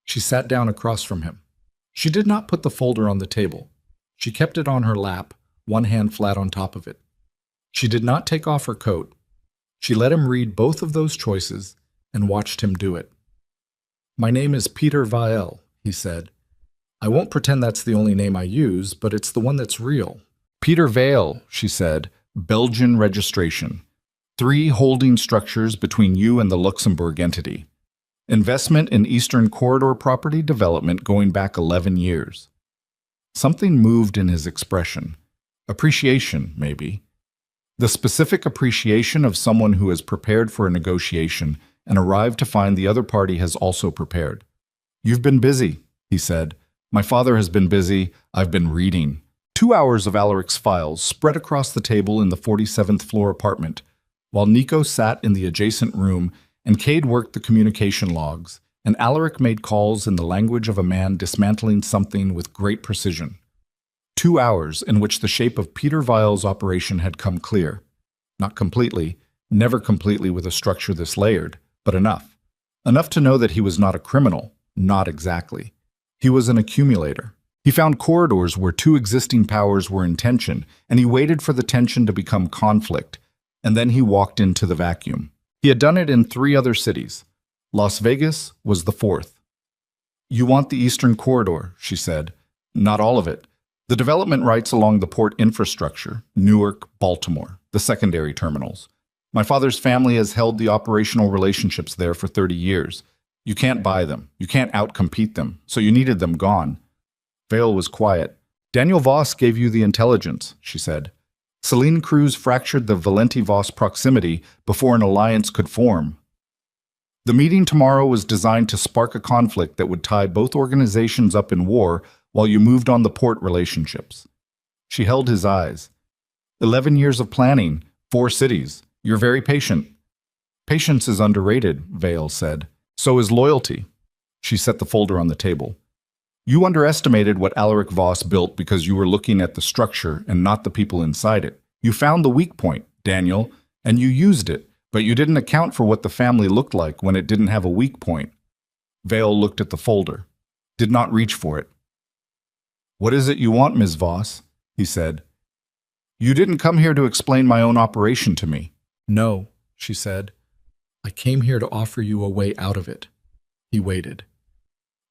She sat down across from him. She did not put the folder on the table. She kept it on her lap, one hand flat on top of it. She did not take off her coat. She let him read both of those choices and watched him do it. "My name is Peter Vial," he said. "I won't pretend that's the only name I use, but it's the one that's real." "Peter Vale," she said, "Belgian registration. 3 holding structures between you and the Luxembourg entity. Investment in Eastern Corridor property development going back 11 years. Something moved in his expression. Appreciation, maybe. The specific appreciation of someone who has prepared for a negotiation and arrived to find the other party has also prepared. "You've been busy," he said. "My father has been busy. I've been reading." 2 hours of Alaric's files spread across the table in the 47th floor apartment, while Nico sat in the adjacent room and Cade worked the communication logs, and Alaric made calls in the language of a man dismantling something with great precision. 2 hours in which the shape of Peter Vial's operation had come clear. Not completely, never completely with a structure this layered, but enough. Enough to know that he was not a criminal, not exactly. He was an accumulator. He found corridors where 2 existing powers were in tension, and he waited for the tension to become conflict, and then he walked into the vacuum. He had done it in 3 other cities. Las Vegas was the 4th. "You want the Eastern Corridor," she said. "Not all of it. The development rights along the port infrastructure, Newark, Baltimore, the secondary terminals. My father's family has held the operational relationships there for 30 years. You can't buy them. You can't outcompete them, so you needed them gone." Vale was quiet. "Daniel Voss gave you the intelligence," she said. "Celine Cruz fractured the Valenti-Voss proximity before an alliance could form. The meeting tomorrow was designed to spark a conflict that would tie both organizations up in war while you moved on the port relationships." She held his eyes. 11 years of planning, 4 cities. You're very patient." "Patience is underrated," Vale said. "So is loyalty." She set the folder on the table. "You underestimated what Alaric Voss built because you were looking at the structure and not the people inside it. You found the weak point, Daniel, and you used it, but you didn't account for what the family looked like when it didn't have a weak point." Vale looked at the folder, did not reach for it. "What is it you want, Ms. Voss?" he said. "You didn't come here to explain my own operation to me." "No," she said. "I came here to offer you a way out of it." He waited.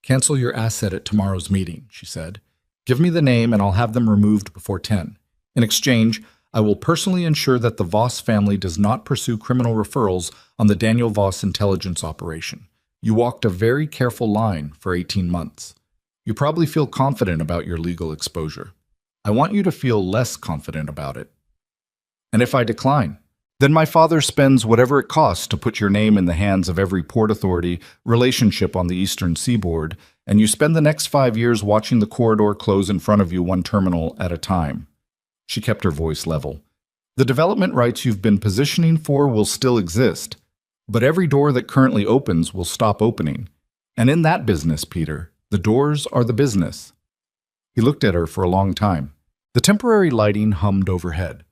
"Cancel your asset at tomorrow's meeting," she said. "Give me the name and I'll have them removed before 10. In exchange, I will personally ensure that the Voss family does not pursue criminal referrals on the Daniel Voss intelligence operation. You walked a very careful line for 18 months. You probably feel confident about your legal exposure. I want you to feel less confident about it. And if I decline, then my father spends whatever it costs to put your name in the hands of every port authority relationship on the eastern seaboard, and you spend the next 5 years watching the corridor close in front of you one terminal at a time." She kept her voice level. "The development rights you've been positioning for will still exist, but every door that currently opens will stop opening. And in that business, Peter, the doors are the business." He looked at her for a long time. The temporary lighting hummed overhead.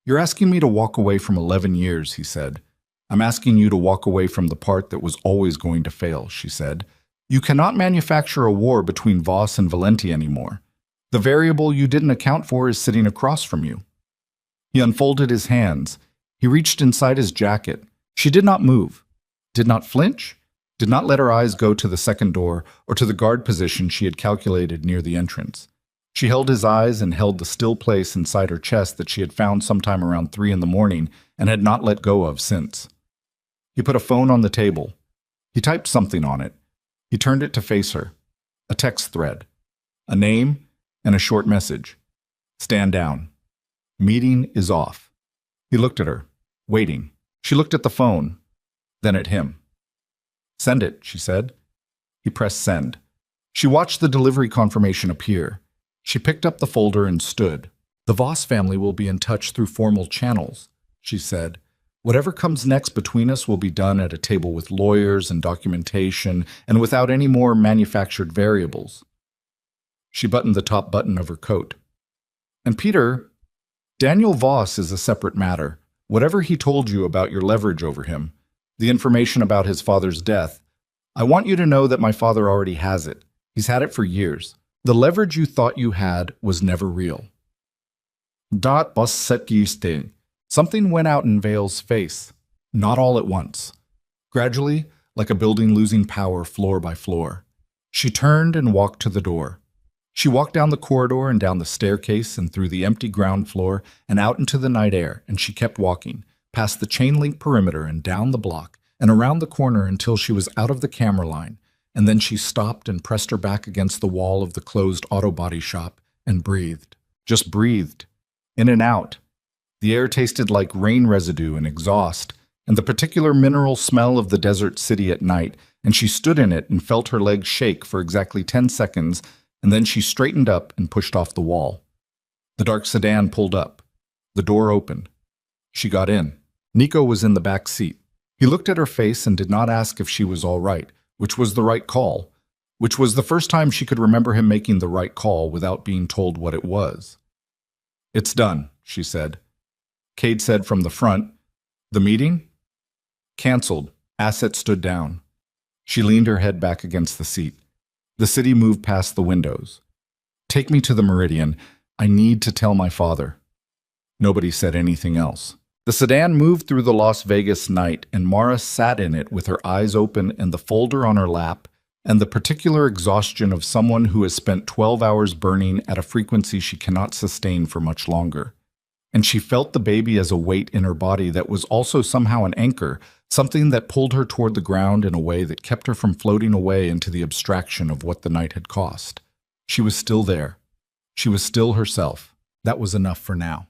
"You're asking me to walk away from 11 years, he said. "I'm asking you to walk away from the part that was always going to fail," she said. "You cannot manufacture a war between Voss and Valenti anymore. The variable you didn't account for is sitting across from you." He unfolded his hands. He reached inside his jacket. She did not move, did not flinch, did not let her eyes go to the second door or to the guard position she had calculated near the entrance. She held his eyes and held the still place inside her chest that she had found sometime around 3 in the morning and had not let go of since. He put a phone on the table. He typed something on it. He turned it to face her. A text thread. A name and a short message. "Stand down. Meeting is off." He looked at her, waiting. She looked at the phone, then at him. "Send it," she said. He pressed send. She watched the delivery confirmation appear. She picked up the folder and stood. "The Voss family will be in touch through formal channels," she said. Whatever comes next between us will be done at a table with lawyers and documentation and without any more manufactured variables. She buttoned the top button of her coat. And Peter, Daniel Voss is a separate matter. Whatever he told you about your leverage over him, the information about his father's death, I want you to know that my father already has it. He's had it for years. The leverage you thought you had was never real. Dot boss setgiste. Something went out in Vale's face, not all at once. Gradually, like a building losing power floor by floor. She turned and walked to the door. She walked down the corridor and down the staircase and through the empty ground floor and out into the night air, and she kept walking, past the chain-link perimeter and down the block, and around the corner until she was out of the camera line, and then she stopped and pressed her back against the wall of the closed auto body shop and breathed. Just breathed. In and out. The air tasted like rain residue and exhaust, and the particular mineral smell of the desert city at night, and she stood in it and felt her legs shake for exactly 10 seconds, and then she straightened up and pushed off the wall. The dark sedan pulled up. The door opened. She got in. Nico was in the back seat. He looked at her face and did not ask if she was all right, which was the right call, which was the first time she could remember him making the right call without being told what it was. "It's done," she said. Cade said from the front, "The meeting?" "Cancelled." Asset stood down. She leaned her head back against the seat. The city moved past the windows. "Take me to the Meridian. I need to tell my father." Nobody said anything else. The sedan moved through the Las Vegas night, and Mara sat in it with her eyes open and the folder on her lap, and the particular exhaustion of someone who has spent 12 hours burning at a frequency she cannot sustain for much longer. And she felt the baby as a weight in her body that was also somehow an anchor, something that pulled her toward the ground in a way that kept her from floating away into the abstraction of what the night had cost. She was still there. She was still herself. That was enough for now.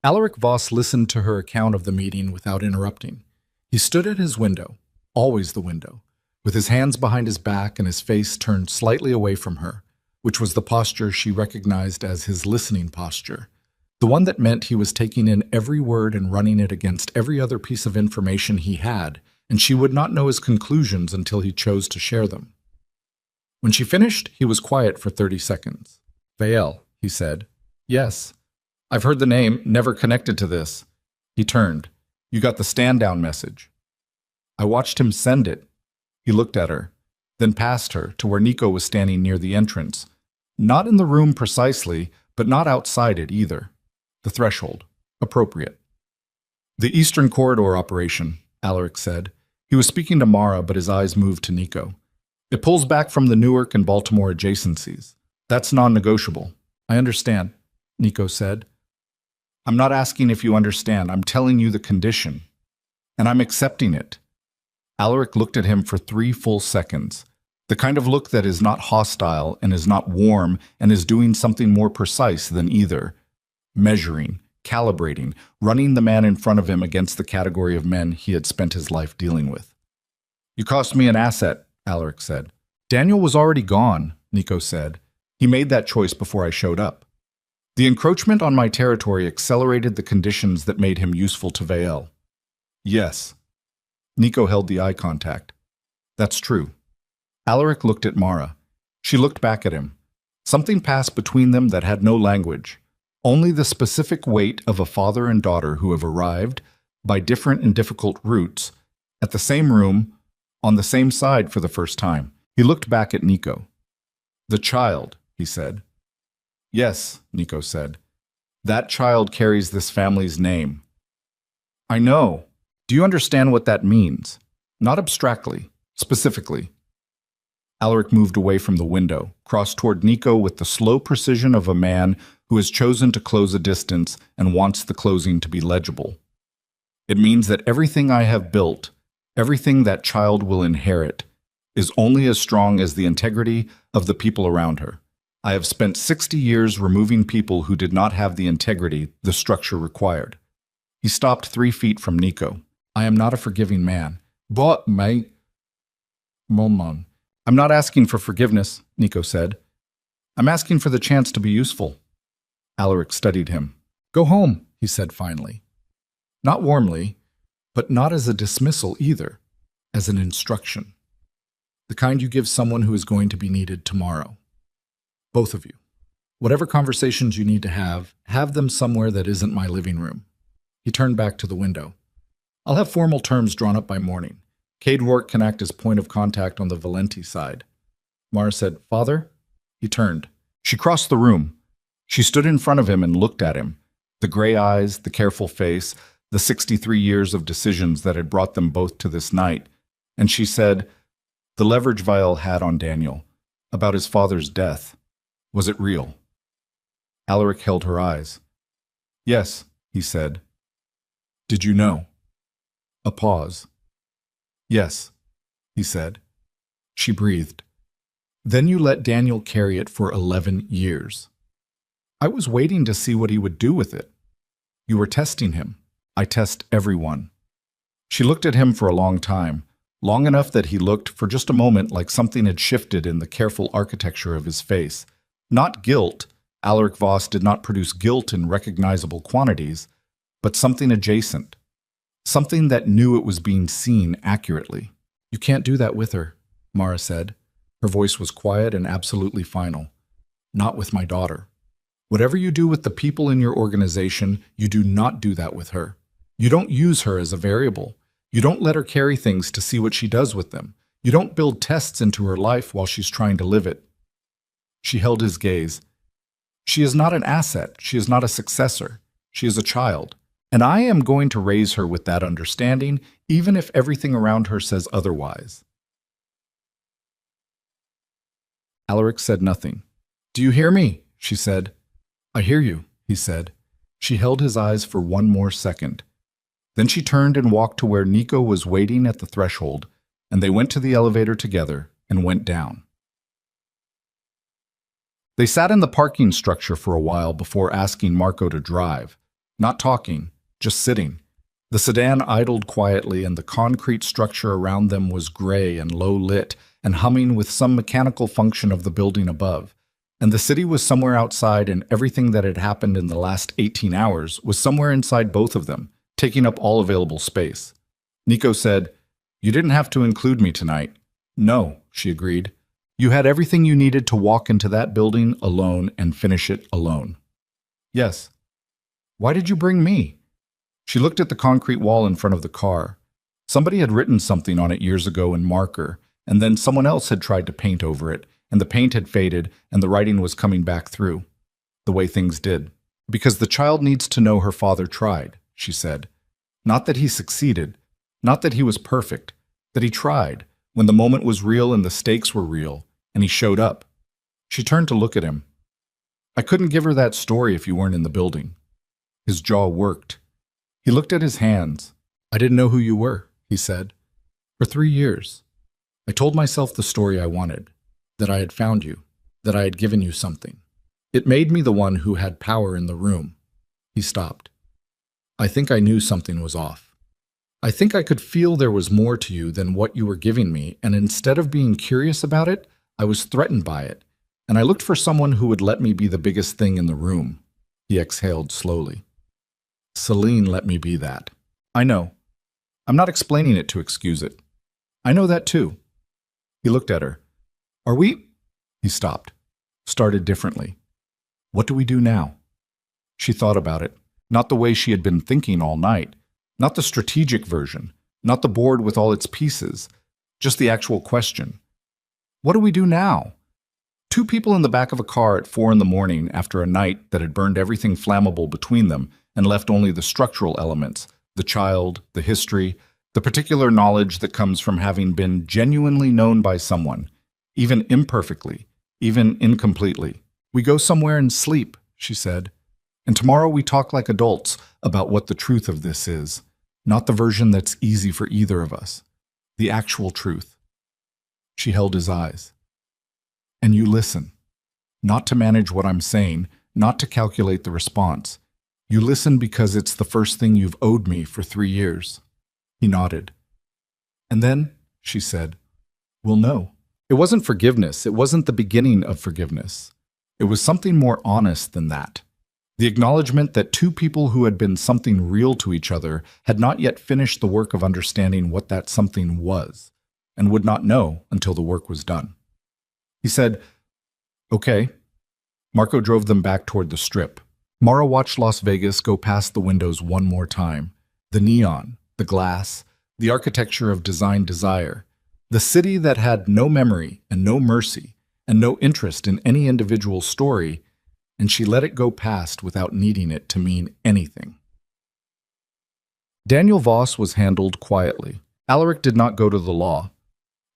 Alaric Voss listened to her account of the meeting without interrupting. He stood at his window, always the window, with his hands behind his back and his face turned slightly away from her, which was the posture she recognized as his listening posture, the one that meant he was taking in every word and running it against every other piece of information he had, and she would not know his conclusions until he chose to share them. When she finished, he was quiet for 30 seconds. "Vael," he said. "Yes. I've heard the name, never connected to this." He turned. "You got the stand-down message." I watched him send it. He looked at her, then past her to where Nico was standing near the entrance. Not in the room precisely, but not outside it either. The threshold. Appropriate. "The Eastern Corridor operation," Alaric said. He was speaking to Mara, but his eyes moved to Nico. "It pulls back from the Newark and Baltimore adjacencies. That's non-negotiable." "I understand," Nico said. "I'm not asking if you understand. I'm telling you the condition. And I'm accepting it." Alaric looked at him for 3 full seconds. The kind of look that is not hostile and is not warm and is doing something more precise than either. Measuring, calibrating, running the man in front of him against the category of men he had spent his life dealing with. "You cost me an asset," Alaric said. "Daniel was already gone," Nico said. "He made that choice before I showed up. The encroachment on my territory accelerated the conditions that made him useful to Vael." "Yes." Nico held the eye contact. "That's true." Alaric looked at Mara. She looked back at him. Something passed between them that had no language. Only the specific weight of a father and daughter who have arrived, by different and difficult routes, at the same room, on the same side for the first time. He looked back at Nico. "The child," he said. "Yes," Nico said. "That child carries this family's name." "I know. Do you understand what that means? Not abstractly, specifically." Alaric moved away from the window, crossed toward Nico with the slow precision of a man who has chosen to close a distance and wants the closing to be legible. "It means that everything I have built, everything that child will inherit, is only as strong as the integrity of the people around her. I have spent 60 years removing people who did not have the integrity the structure required." He stopped 3 feet from Nico. "I am not a forgiving man." "But, mate." "Momon." "I'm not asking for forgiveness," Nico said. "I'm asking for the chance to be useful." Alaric studied him. "Go home," he said finally. Not warmly, but not as a dismissal either, as an instruction. The kind you give someone who is going to be needed tomorrow. Both of you. Whatever conversations you need to have them somewhere that isn't my living room. He turned back to the window. I'll have formal terms drawn up by morning. Cade Rourke can act as point of contact on the Valenti side. Mara said, Father? He turned. She crossed the room. She stood in front of him and looked at him. The gray eyes, the careful face, the 63 years of decisions that had brought them both to this night. And she said, the leverage Vial had on Daniel, about his father's death. Was it real? Alaric held her eyes. Yes, he said. Did you know? A pause. Yes, he said. She breathed. Then you let Daniel carry it for 11 years. I was waiting to see what he would do with it. You were testing him. I test everyone. She looked at him for a long time, long enough that he looked for just a moment like something had shifted in the careful architecture of his face. Not guilt. Alaric Voss did not produce guilt in recognizable quantities, but something adjacent. Something that knew it was being seen accurately. You can't do that with her, Mara said. Her voice was quiet and absolutely final. Not with my daughter. Whatever you do with the people in your organization, you do not do that with her. You don't use her as a variable. You don't let her carry things to see what she does with them. You don't build tests into her life while she's trying to live it. She held his gaze. She is not an asset. She is not a successor. She is a child. And I am going to raise her with that understanding, even if everything around her says otherwise. Alaric said nothing. Do you hear me? She said. I hear you, he said. She held his eyes for one more second. Then she turned and walked to where Nico was waiting at the threshold, and they went to the elevator together and went down. They sat in the parking structure for a while before asking Marco to drive. Not talking, just sitting. The sedan idled quietly, and the concrete structure around them was gray and low-lit and humming with some mechanical function of the building above. And the city was somewhere outside, and everything that had happened in the last 18 hours was somewhere inside both of them, taking up all available space. Nico said, You didn't have to include me tonight. No, she agreed. You had everything you needed to walk into that building alone and finish it alone. Yes. Why did you bring me? She looked at the concrete wall in front of the car. Somebody had written something on it years ago in marker, and then someone else had tried to paint over it, and the paint had faded and the writing was coming back through, the way things did. Because the child needs to know her father tried, she said. Not that he succeeded, not that he was perfect, that he tried, when the moment was real and the stakes were real, and he showed up. She turned to look at him. I couldn't give her that story if you weren't in the building. His jaw worked. He looked at his hands. I didn't know who you were, he said. For 3 years. I told myself the story I wanted, that I had found you, that I had given you something. It made me the one who had power in the room. He stopped. I think I knew something was off. I think I could feel there was more to you than what you were giving me, and instead of being curious about it, I was threatened by it, and I looked for someone who would let me be the biggest thing in the room. He exhaled slowly. Celine let me be that. I know. I'm not explaining it to excuse it. I know that too. He looked at her. Are we? He stopped. Started differently. What do we do now? She thought about it, not the way she had been thinking all night, not the strategic version, not the board with all its pieces, just the actual question. What do we do now? 2 people in the back of a car at 4 a.m. after a night that had burned everything flammable between them and left only the structural elements, the child, the history, the particular knowledge that comes from having been genuinely known by someone, even imperfectly, even incompletely. We go somewhere and sleep, she said. And tomorrow we talk like adults about what the truth of this is, not the version that's easy for either of us, the actual truth. She held his eyes. And you listen, not to manage what I'm saying, not to calculate the response. You listen because it's the first thing you've owed me for 3 years. He nodded. And then, she said, we'll know. It wasn't forgiveness. It wasn't the beginning of forgiveness. It was something more honest than that. The acknowledgement that two people who had been something real to each other had not yet finished the work of understanding what that something was, and would not know until the work was done. He said, "Okay." Marco drove them back toward the Strip. Mara watched Las Vegas go past the windows one more time. The neon, the glass, the architecture of design desire. The city that had no memory and no mercy and no interest in any individual story, and she let it go past without needing it to mean anything. Daniel Voss was handled quietly. Alaric did not go to the law.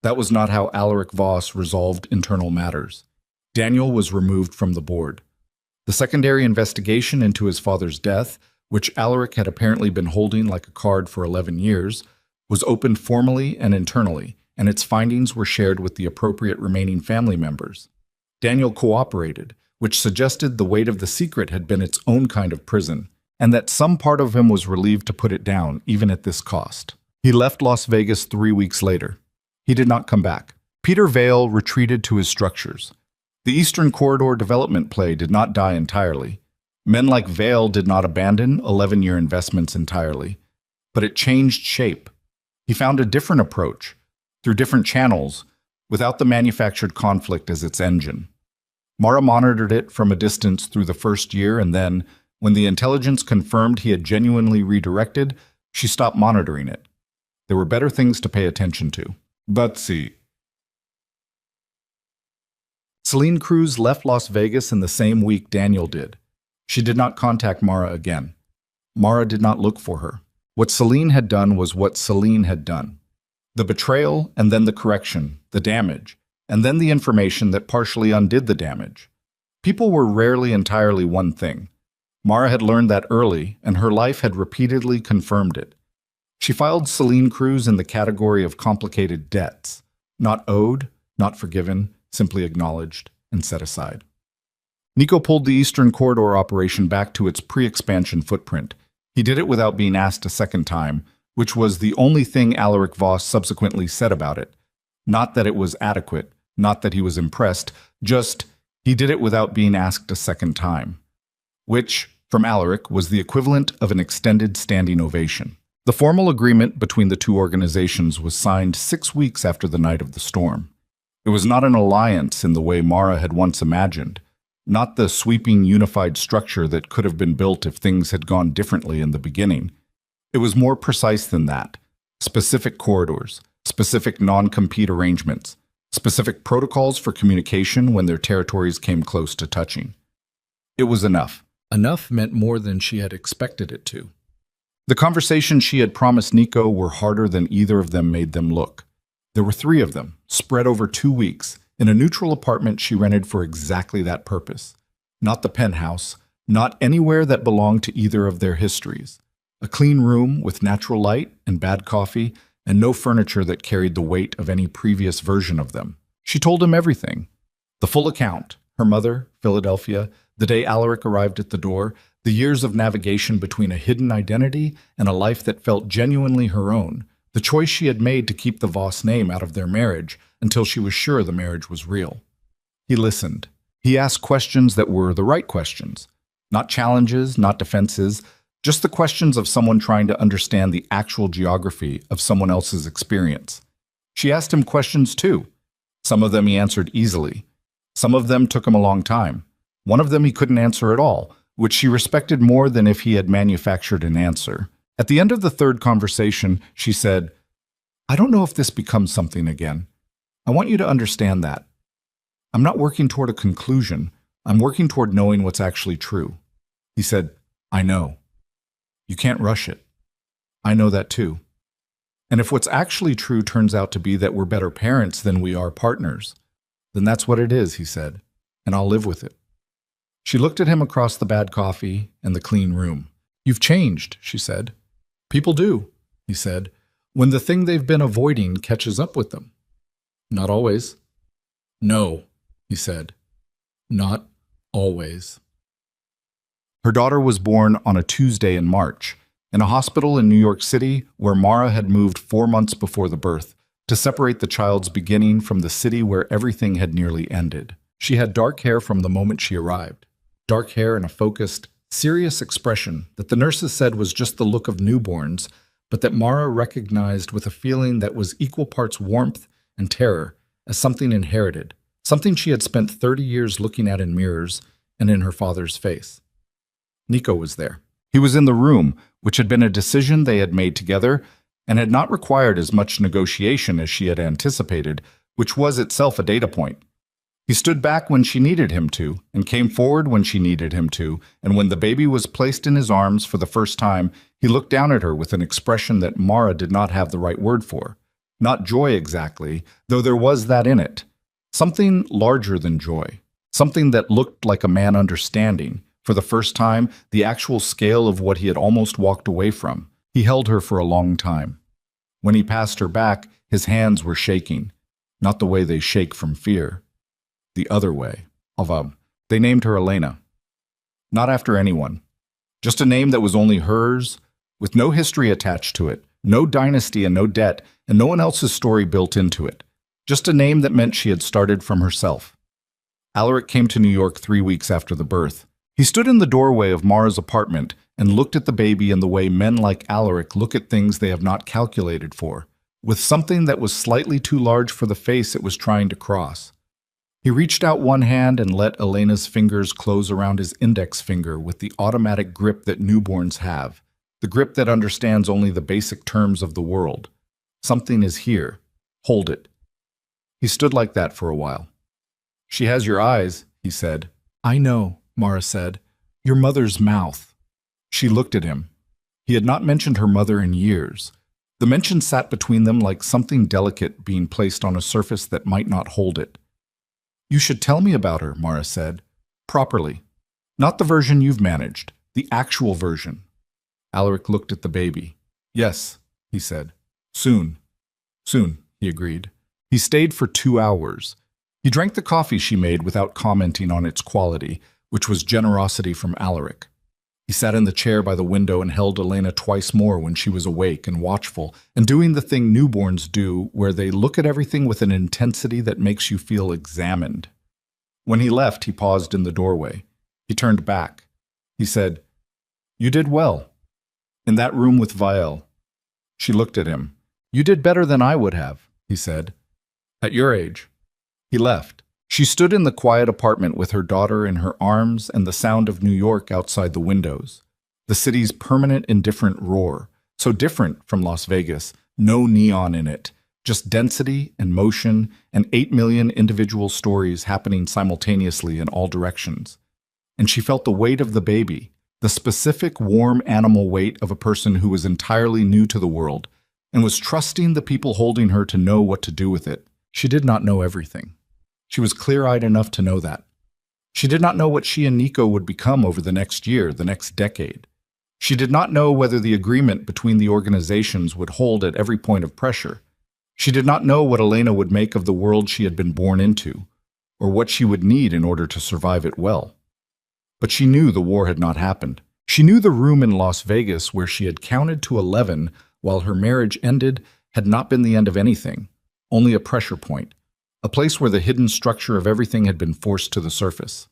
That was not how Alaric Voss resolved internal matters. Daniel was removed from the board. The secondary investigation into his father's death, which Alaric had apparently been holding like a card for 11 years, was opened formally and internally, and its findings were shared with the appropriate remaining family members. Daniel cooperated, which suggested the weight of the secret had been its own kind of prison, and that some part of him was relieved to put it down, even at this cost. He left Las Vegas 3 weeks later. He did not come back. Peter Vale retreated to his structures. The Eastern Corridor development play did not die entirely. Men like Vale did not abandon 11-year investments entirely, but it changed shape. He found a different approach, through different channels, without the manufactured conflict as its engine. Mara monitored it from a distance through the first year, and then, when the intelligence confirmed he had genuinely redirected, she stopped monitoring it. There were better things to pay attention to. Butsy. Celine Cruz left Las Vegas in the same week Daniel did. She did not contact Mara again. Mara did not look for her. What Celine had done was what Celine had done. The betrayal, and then the correction, the damage, and then the information that partially undid the damage. People were rarely entirely one thing. Mara had learned that early, and her life had repeatedly confirmed it. She filed Celine Cruz in the category of complicated debts, not owed, not forgiven, simply acknowledged and set aside. Nico pulled the Eastern Corridor operation back to its pre-expansion footprint. He did it without being asked a second time, which was the only thing Alaric Voss subsequently said about it. Not that it was adequate, not that he was impressed, just he did it without being asked a second time. Which, from Alaric, was the equivalent of an extended standing ovation. The formal agreement between the two organizations was signed 6 weeks after the night of the storm. It was not an alliance in the way Mara had once imagined, not the sweeping unified structure that could have been built if things had gone differently in the beginning. It was more precise than that. Specific corridors, specific non-compete arrangements, specific protocols for communication when their territories came close to touching. It was enough. Enough meant more than she had expected it to. The conversations she had promised Nico were harder than either of them made them look. There were 3 of them, spread over 2 weeks, in a neutral apartment she rented for exactly that purpose. Not the penthouse, not anywhere that belonged to either of their histories. A clean room with natural light and bad coffee, and no furniture that carried the weight of any previous version of them. She told him everything. The full account, her mother, Philadelphia, the day Alaric arrived at the door, the years of navigation between a hidden identity and a life that felt genuinely her own, the choice she had made to keep the Voss name out of their marriage until she was sure the marriage was real. He listened. He asked questions that were the right questions. Not challenges, not defenses, just the questions of someone trying to understand the actual geography of someone else's experience. She asked him questions too. Some of them he answered easily. Some of them took him a long time. One of them he couldn't answer at all, which she respected more than if he had manufactured an answer. At the end of the 3rd conversation, she said, "I don't know if this becomes something again. I want you to understand that. I'm not working toward a conclusion. I'm working toward knowing what's actually true." He said, "I know. You can't rush it. I know that too. And if what's actually true turns out to be that we're better parents than we are partners, then that's what it is," he said, "and I'll live with it." She looked at him across the bad coffee and the clean room. "You've changed," she said. "People do," he said, "when the thing they've been avoiding catches up with them." "Not always." "No," he said. "Not always." Her daughter was born on a Tuesday in March, in a hospital in New York City where Mara had moved 4 months before the birth, to separate the child's beginning from the city where everything had nearly ended. She had dark hair from the moment she arrived. Dark hair and a focused, serious expression that the nurses said was just the look of newborns, but that Mara recognized with a feeling that was equal parts warmth and terror as something inherited, something she had spent 30 years looking at in mirrors and in her father's face. Nico was there. He was in the room, which had been a decision they had made together and had not required as much negotiation as she had anticipated, which was itself a data point. He stood back when she needed him to, and came forward when she needed him to, and when the baby was placed in his arms for the first time, he looked down at her with an expression that Mara did not have the right word for. Not joy exactly, though there was that in it. Something larger than joy. Something that looked like a man understanding, for the first time, the actual scale of what he had almost walked away from. He held her for a long time. When he passed her back, his hands were shaking. Not the way they shake from fear. The other way. They named her Elena. Not after anyone. Just a name that was only hers, with no history attached to it, no dynasty and no debt, and no one else's story built into it. Just a name that meant she had started from herself. Alaric came to New York 3 weeks after the birth. He stood in the doorway of Mara's apartment and looked at the baby in the way men like Alaric look at things they have not calculated for, with something that was slightly too large for the face it was trying to cross. He reached out one hand and let Elena's fingers close around his index finger with the automatic grip that newborns have, the grip that understands only the basic terms of the world. Something is here. Hold it. He stood like that for a while. She has your eyes, he said. I know, Mara said. Your mother's mouth. She looked at him. He had not mentioned her mother in years. The mention sat between them like something delicate being placed on a surface that might not hold it. You should tell me about her, Mara said. Properly. Not the version you've managed, the actual version. Alaric looked at the baby. Yes, he said. Soon. Soon, he agreed. He stayed for 2 hours. He drank the coffee she made without commenting on its quality, which was generosity from Alaric. He sat in the chair by the window and held Elena twice more when she was awake and watchful, and doing the thing newborns do, where they look at everything with an intensity that makes you feel examined. When he left, he paused in the doorway. He turned back. He said, You did well. In that room with Vielle. She looked at him. You did better than I would have, he said. At your age. He left. She stood in the quiet apartment with her daughter in her arms and the sound of New York outside the windows. The city's permanent indifferent roar, so different from Las Vegas, no neon in it, just density and motion and 8 million individual stories happening simultaneously in all directions. And she felt the weight of the baby, the specific warm animal weight of a person who was entirely new to the world and was trusting the people holding her to know what to do with it. She did not know everything. She was clear-eyed enough to know that. She did not know what she and Nico would become over the next year, the next decade. She did not know whether the agreement between the organizations would hold at every point of pressure. She did not know what Elena would make of the world she had been born into, or what she would need in order to survive it well. But she knew the war had not happened. She knew the room in Las Vegas where she had counted to 11 while her marriage ended had not been the end of anything, only a pressure point. A place where the hidden structure of everything had been forced to the surface.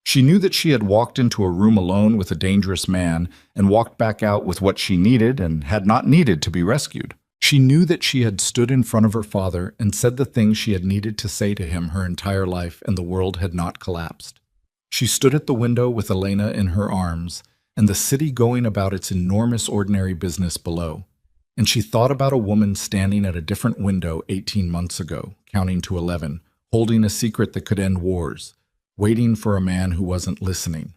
She knew that she had walked into a room alone with a dangerous man and walked back out with what she needed and had not needed to be rescued. She knew that she had stood in front of her father and said the things she had needed to say to him her entire life, and the world had not collapsed. She stood at the window with Elena in her arms and the city going about its enormous ordinary business below. And she thought about a woman standing at a different window 18 months ago, counting to 11, holding a secret that could end wars, waiting for a man who wasn't listening.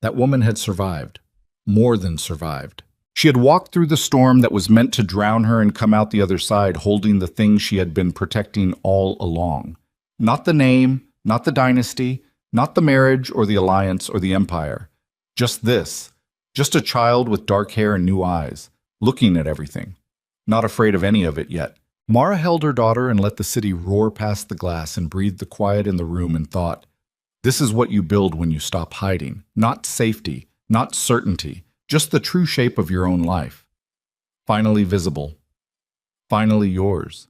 That woman had survived, more than survived. She had walked through the storm that was meant to drown her and come out the other side holding the thing she had been protecting all along. Not the name, not the dynasty, not the marriage or the alliance or the empire. Just this, just a child with dark hair and new eyes. Looking at everything, not afraid of any of it yet. Mara held her daughter and let the city roar past the glass and breathed the quiet in the room and thought, this is what you build when you stop hiding. Not safety, not certainty, just the true shape of your own life. Finally visible. Finally yours.